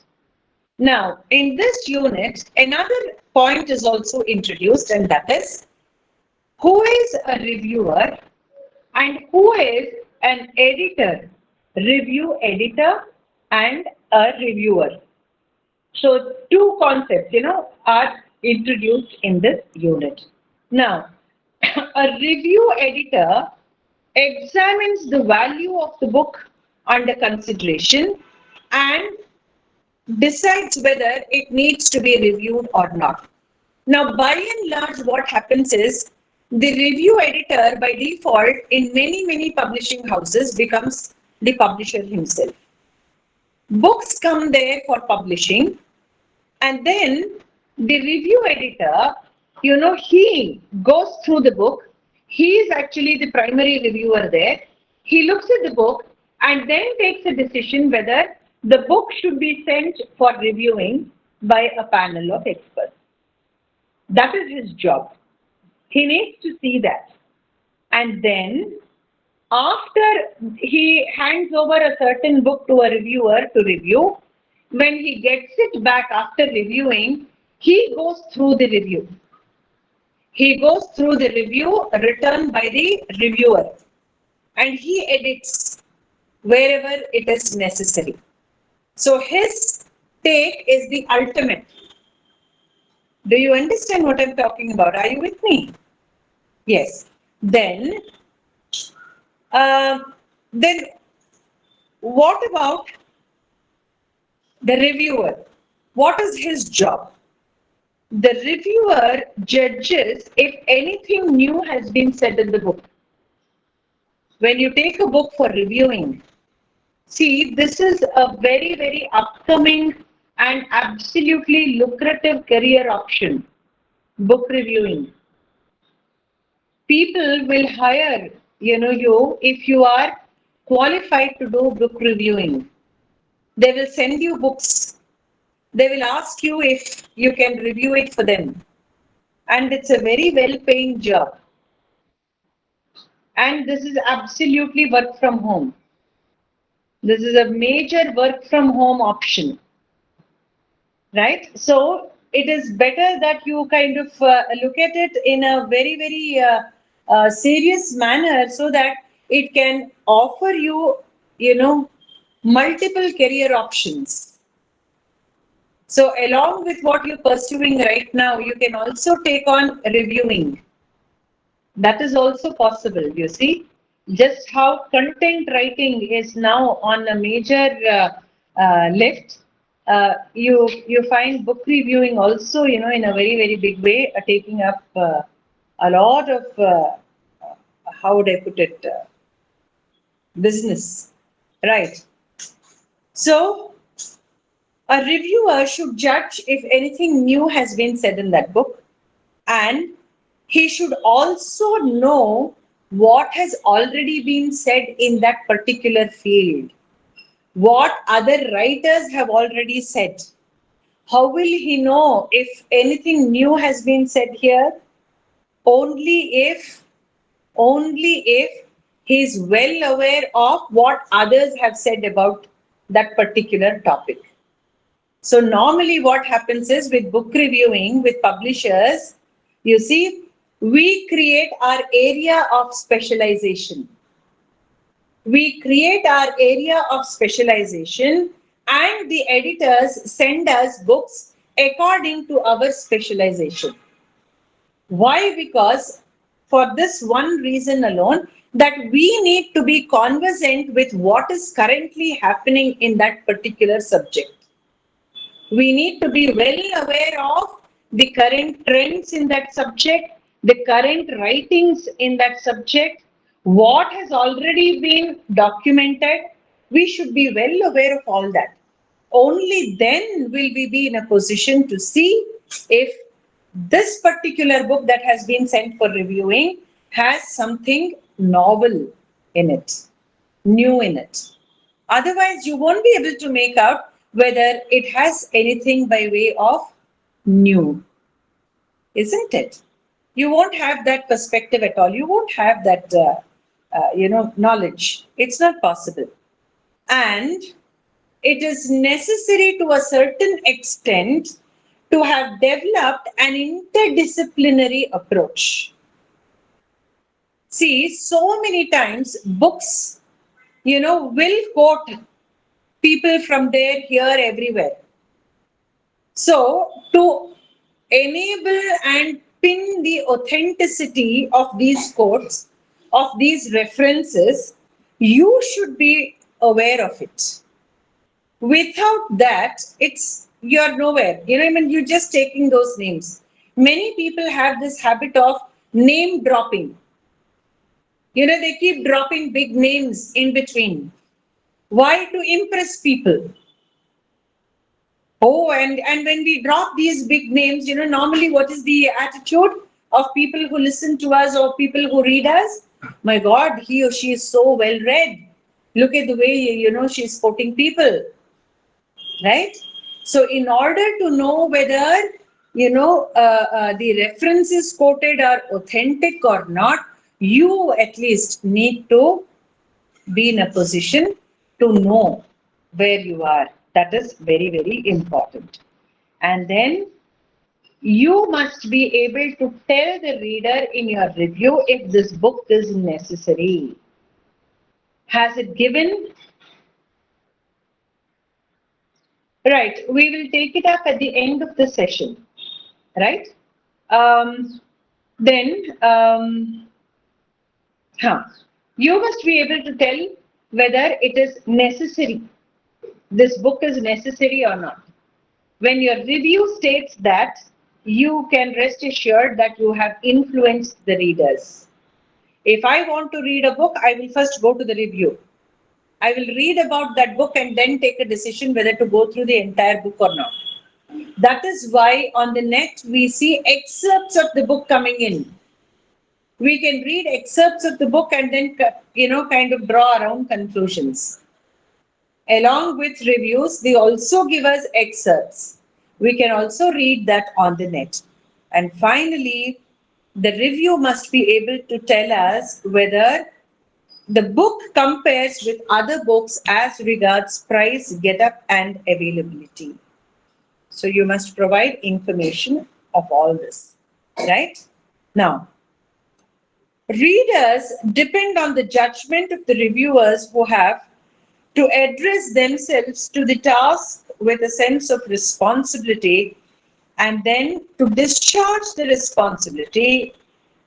Now, in this unit, another point is also introduced, and that is who is a reviewer and who is an editor, review editor and a reviewer. So two concepts, are introduced in this unit. Now, a review editor examines the value of the book under consideration and decides whether it needs to be reviewed or not. Now, by and large, what happens is the review editor by default in many, many publishing houses becomes the publisher himself. Books come there for publishing, and then the review editor, he goes through the book. He is actually the primary reviewer there. He looks at the book and then takes a decision whether the book should be sent for reviewing by a panel of experts. That is his job. He needs to see that. And then after he hands over a certain book to a reviewer to review, when he gets it back after reviewing, he goes through the review. He goes through the review written by the reviewer and he edits wherever it is necessary. So his take is the ultimate. Do you understand what I'm talking about? Are you with me? Yes. Then Then what about the reviewer? What is his job? The reviewer judges if anything new has been said in the book. When you take a book for reviewing, see, this is a very, very upcoming and absolutely lucrative career option, book reviewing. People will hire, you if you are qualified to do book reviewing. They will send you books. They will ask you if you can review it for them. And it's a very well-paying job. And this is absolutely work from home. This is a major work from home option, right? So it is better that you kind of look at it in a very, very serious manner so that it can offer you, multiple career options. So along with what you're pursuing right now, you can also take on reviewing. That is also possible, you see. Just how content writing is now on a major lift, you find book reviewing also, in a very, very big way, taking up a lot of, how would I put it, business, right? So a reviewer should judge if anything new has been said in that book, and he should also know what has already been said in that particular field, what other writers have already said. How will he know if anything new has been said here? Only if he is well aware of what others have said about that particular topic. So normally what happens is with book reviewing, with publishers, you see, we create our area of specialization. We create our area of specialization and the editors send us books according to our specialization. Why? Because for this one reason alone, that we need to be conversant with what is currently happening in that particular subject. We need to be well aware of the current trends in that subject, the current writings in that subject, what has already been documented. We should be well aware of all that. Only then will we be in a position to see if this particular book that has been sent for reviewing has something novel in it, new in it. Otherwise, you won't be able to make out whether it has anything by way of new, isn't it? You won't have that perspective at all. You won't have that, knowledge. It's not possible. And it is necessary to a certain extent to have developed an interdisciplinary approach. See, so many times books, will quote people from there, here, everywhere. So, to enable and pin the authenticity of these quotes, of these references, you should be aware of it. Without that, you're nowhere. You're just taking those names. Many people have this habit of name dropping. They keep dropping big names in between. Why? To impress people. Oh, and when we drop these big names, normally what is the attitude of people who listen to us or people who read us? My God, he or she is so well read. Look at the way, she's quoting people, right? So in order to know whether, the references quoted are authentic or not, you at least need to be in a position to know where you are. That is very, very important. And then you must be able to tell the reader in your review if this book is necessary. Has it given? Right, we will take it up at the end of the session, right? Then, You must be able to tell whether it is necessary. This book is necessary or not. When your review states that, you can rest assured that you have influenced the readers. If I want to read a book, I will first go to the review. I will read about that book and then take a decision whether to go through the entire book or not. That is why on the net we see excerpts of the book coming in. We can read excerpts of the book and then, kind of draw our own conclusions. Along with reviews, they also give us excerpts. We can also read that on the net. And finally, the review must be able to tell us whether the book compares with other books as regards price, get-up, and availability. So you must provide information of all this, right? Now, readers depend on the judgment of the reviewers who have to address themselves to the task with a sense of responsibility, and then to discharge the responsibility,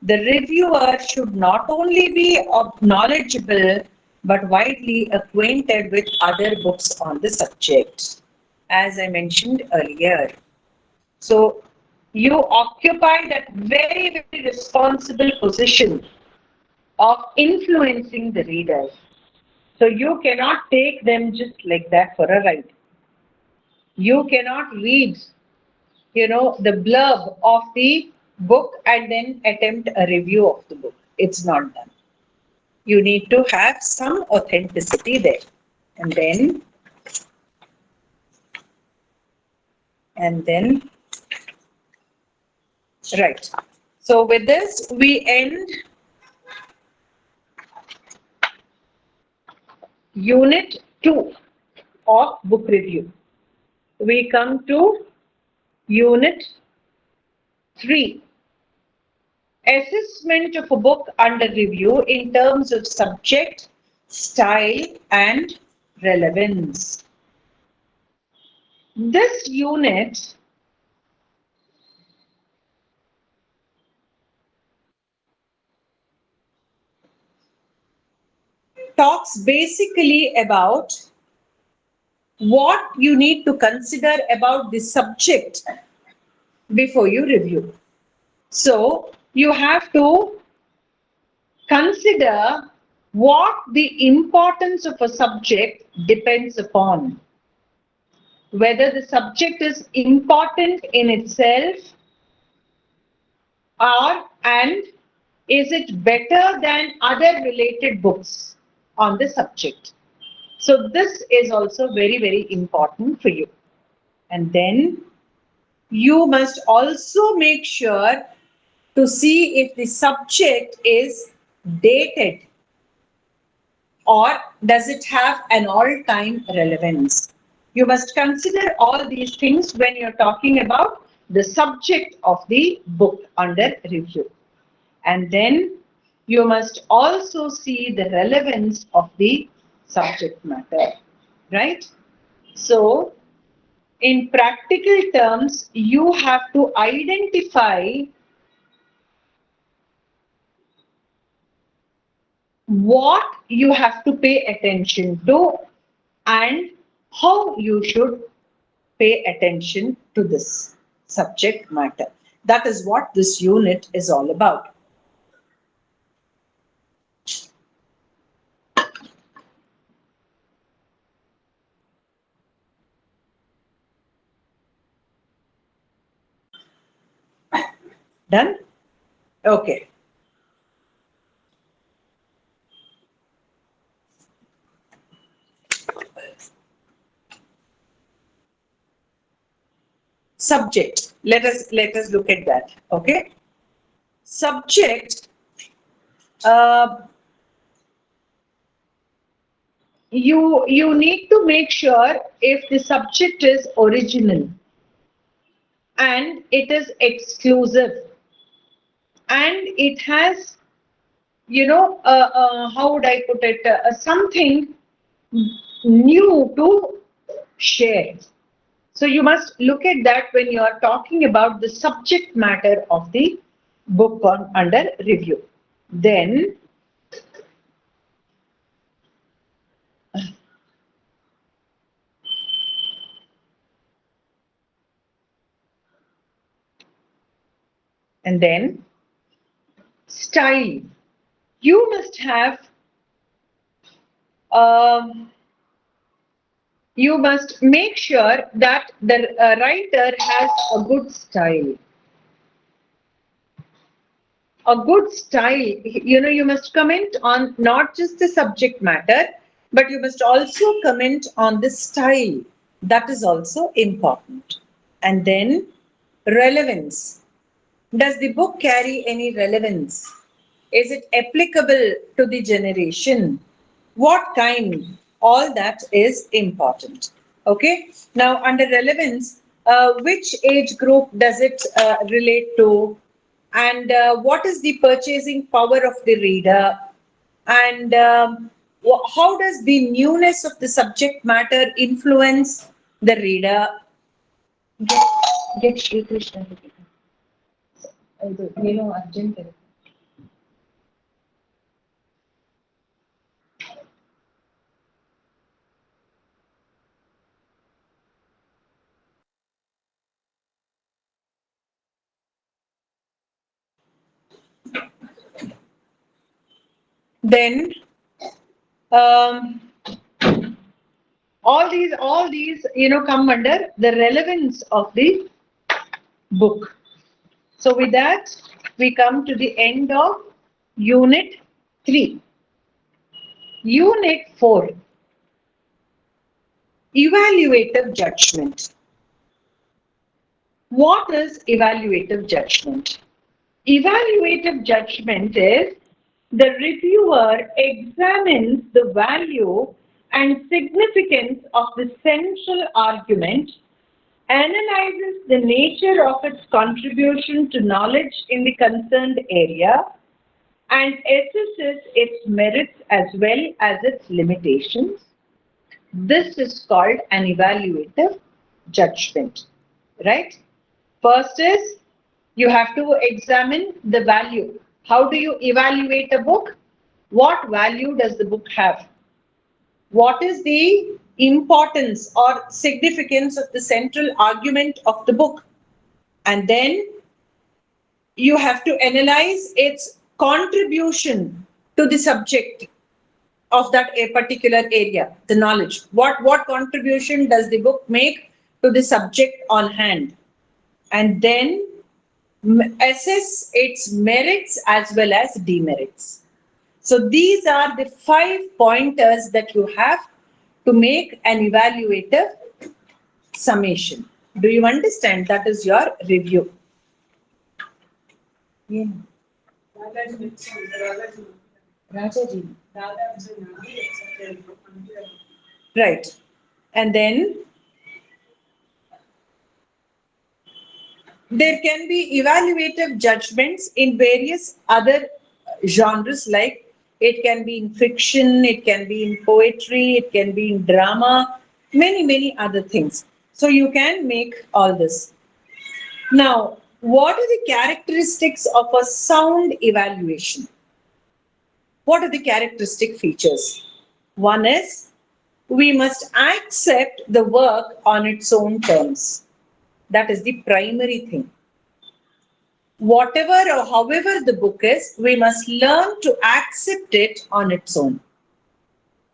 the reviewer should not only be knowledgeable but widely acquainted with other books on the subject, as I mentioned earlier. So you occupy that very, very responsible position of influencing the readers. So you cannot take them just like that for a ride. You cannot read, the blurb of the book and then attempt a review of the book. It's not done. You need to have some authenticity there. And then, right. So with this, we end Unit 2 of book review. We come to Unit 3. Assessment of a book under review in terms of subject, style, and relevance. This unit talks basically about what you need to consider about the subject before you review. So you have to consider what the importance of a subject depends upon. Whether the subject is important in itself and is it better than other related books on the subject. So this is also very, very important for you. And then you must also make sure to see if the subject is dated or does it have an all-time relevance. You must consider all these things when you're talking about the subject of the book under review. And then you must also see the relevance of the subject matter, right? So, in practical terms, you have to identify what you have to pay attention to and how you should pay attention to this subject matter. That is what this unit is all about. Done? Okay. Subject. Let us look at that. Okay. Subject. You need to make sure if the subject is original and it is exclusive and it has, how would I put it, something new to share. So you must look at that when you are talking about the subject matter of the book under review. Then And then style. You must have, you must make sure that the writer has a good style. A good style, you must comment on not just the subject matter, but you must also comment on the style. That is also important. And then relevance. Does the book carry any relevance? Is it applicable to the generation? What kind? All that is important. Okay. Now, under relevance, which age group does it relate to? And what is the purchasing power of the reader? And how does the newness of the subject matter influence the reader? Get Shri Krishna. Urgent. Then um, all these come under the relevance of the book. So with that, we come to the end of unit 3. Unit 4, evaluative judgment. What is evaluative judgment? Evaluative judgment is the reviewer examines the value and significance of the central argument, analyzes the nature of its contribution to knowledge in the concerned area, and assesses its merits as well as its limitations. This is called an evaluative judgment, right? First is you have to examine the value. How do you evaluate a book? What value does the book have? What is the importance or significance of the central argument of the book? And then you have to analyze its contribution to the subject of that a particular area, the knowledge. What contribution does the book make to the subject on hand? And then assess its merits as well as demerits. So these are the 5 pointers that you have to make an evaluative summation. Do you understand? That is your review. Yeah. Rajaji. Right. And then there can be evaluative judgments in various other genres, like it can be in fiction, it can be in poetry, it can be in drama, many other things. So you can make all this. Now, what are the characteristics of a sound evaluation? What are the characteristic features? One is we must accept the work on its own terms. That is the primary thing. Whatever or however the book is, we must learn to accept it on its own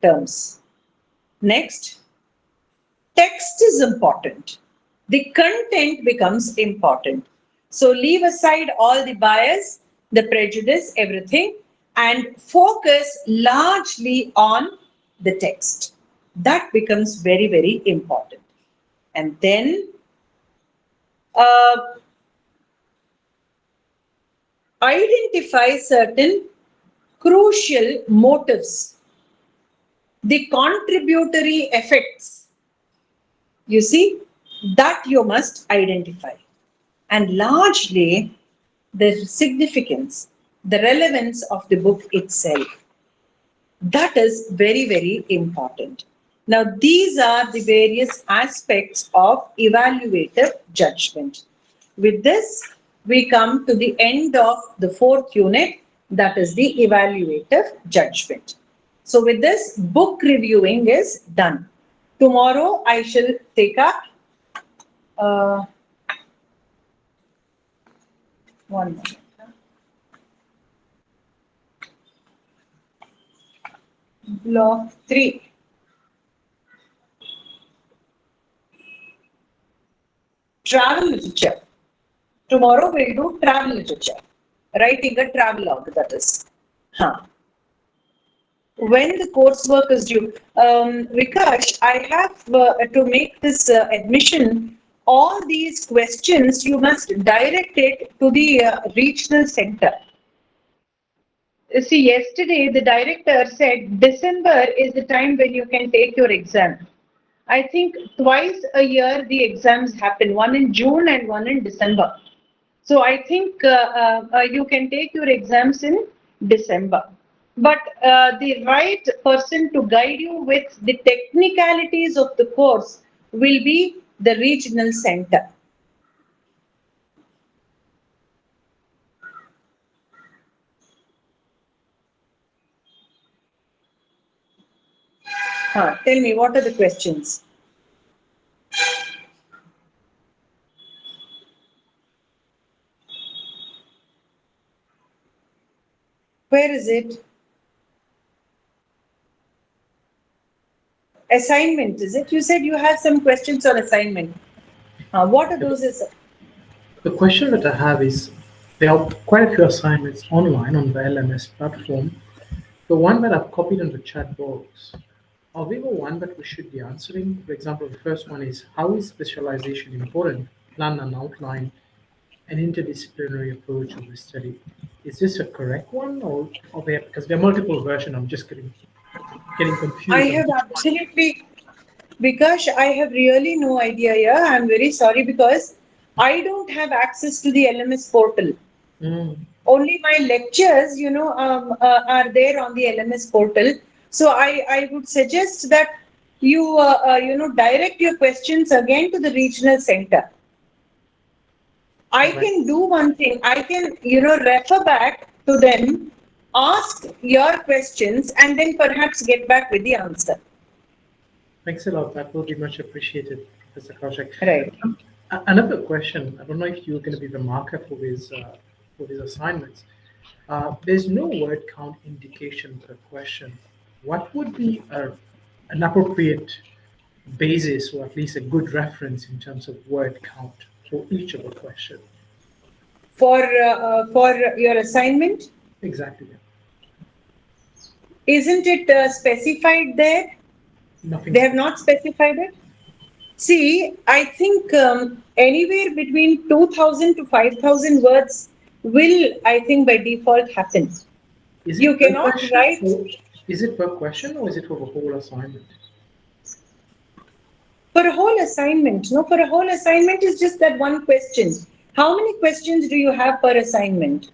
terms. Next, text is important. The content becomes important. So leave aside all the bias, the prejudice, everything, and focus largely on the text. That becomes very important. And then identify certain crucial motives, the contributory effects, you see, that you must identify. And largely, the significance, the relevance of the book itself. That is very important. Now, these are the various aspects of evaluative judgment. With this, we come to the end of the 4th unit, that is the evaluative judgment. So with this, book reviewing is done. Tomorrow, I shall take up One moment. Block 3. Travel literature. Tomorrow we'll do travel literature. Writing a travelogue, that is. Huh. When the coursework is due. Vikash, I have to make this admission. All these questions, you must direct it to the regional center. See, yesterday the director said December is the time when you can take your exam. I think twice a year the exams happen, one in June and one in December. So I think you can take your exams in December. But the right person to guide you with the technicalities of the course will be the regional center. Tell me, what are the questions? Where is it? Assignment, is it? You said you have some questions on assignment. What are those? The question that I have is, there are quite a few assignments online on the LMS platform. The one that I've copied on the chat box, are we the one that we should be answering? For example, the first one is, how is specialization important? Plan and outline an interdisciplinary approach of the study. Is this a correct one, or because there are multiple versions, I'm just getting confused. I have absolutely, Vikash, I have really no idea. Yeah, I'm very sorry because I don't have access to the LMS portal. Only my lectures, are there on the LMS portal. So I would suggest that you, direct your questions again to the regional center. I can do one thing. I can, refer back to them, ask your questions, and then perhaps get back with the answer. Thanks a lot. That will be much appreciated, Professor Kaushik. Right. Another question. I don't know if you're going to be the marker for these assignments. There's no word count indication per question. What would be an appropriate basis, or at least a good reference in terms of word count for each of the questions? For your assignment? Exactly. Isn't it specified there? Nothing. They have not specified it. See, I think anywhere between 2,000 to 5,000 words will, I think, by default happen. You cannot write. Is it per question or is it for the whole assignment? For a whole assignment, no, for a whole assignment is just that one question. How many questions do you have per assignment?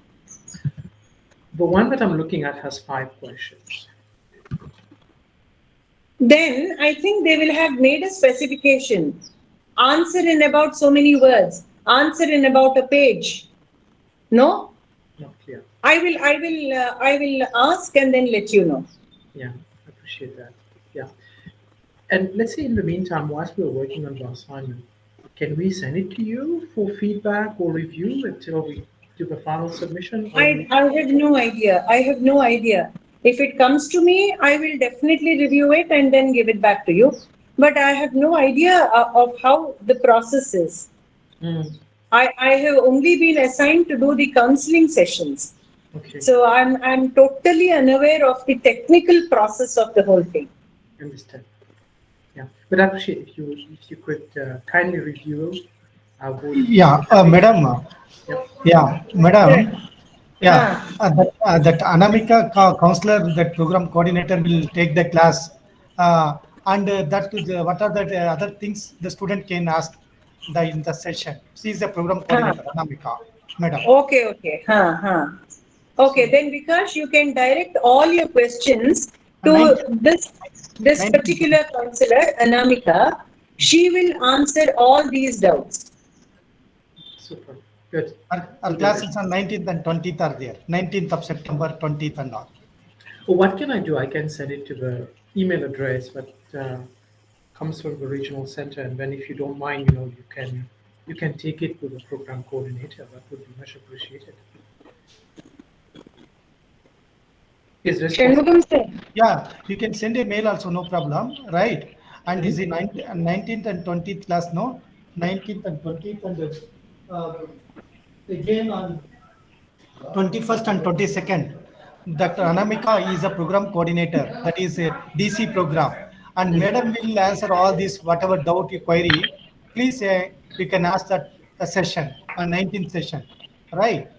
The one that I'm looking at has 5 questions. Then I think they will have made a specification. Answer in about so many words. Answer in about a page. No? Not clear. I will ask and then let you know. Yeah, I appreciate that. Yeah. And let's say in the meantime, whilst we're working on the assignment, can we send it to you for feedback or review until we do the final submission? I have no idea. I have no idea. If it comes to me, I will definitely review it and then give it back to you. But I have no idea of how the process is. I have only been assigned to do the counseling sessions. Okay. So I'm totally unaware of the technical process of the whole thing. Understand. Yeah, but I appreciate if you could kindly review. Madam. Yeah, madam. Yeah, that Anamika counselor, that program coordinator will take the class, and what are the other things the student can ask in the session. She is the program coordinator, Anamika, madam. Okay. Okay, then Vikash, you can direct all your questions to this particular counselor, Anamika. She will answer all these doubts. Super. Good. Our classes on 19th and 20th are there. 19th of September, 20th and all. Well, what can I do? I can send it to the email address that comes from the regional center, and then if you don't mind, you can you can take it to the program coordinator. That would be much appreciated. Is Shanmugam sir. Yeah, you can send a mail also, no problem, right? And is the 19th and 20th class, no? 19th and 20th and again on 21st and 22nd. Dr. Anamika is a program coordinator, that is a DC program. And madam will answer all this, whatever doubt you query. Please, you can ask that session, on 19th session, right?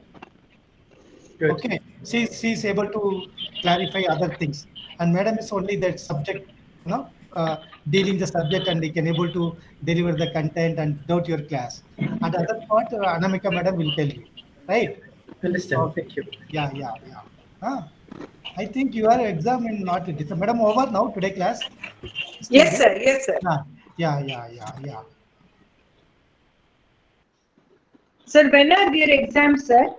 Good. Okay, she's able to clarify other things, and madam is only that subject, dealing the subject, and he can able to deliver the content and doubt your class. And other part, Anamika madam will tell you, right? Understand. Okay. Thank you. Yeah. I think your exam in not December. Madam, over now today class. Still Yes, there? sir. Yes, sir. Yeah. Sir, when are your exams, sir?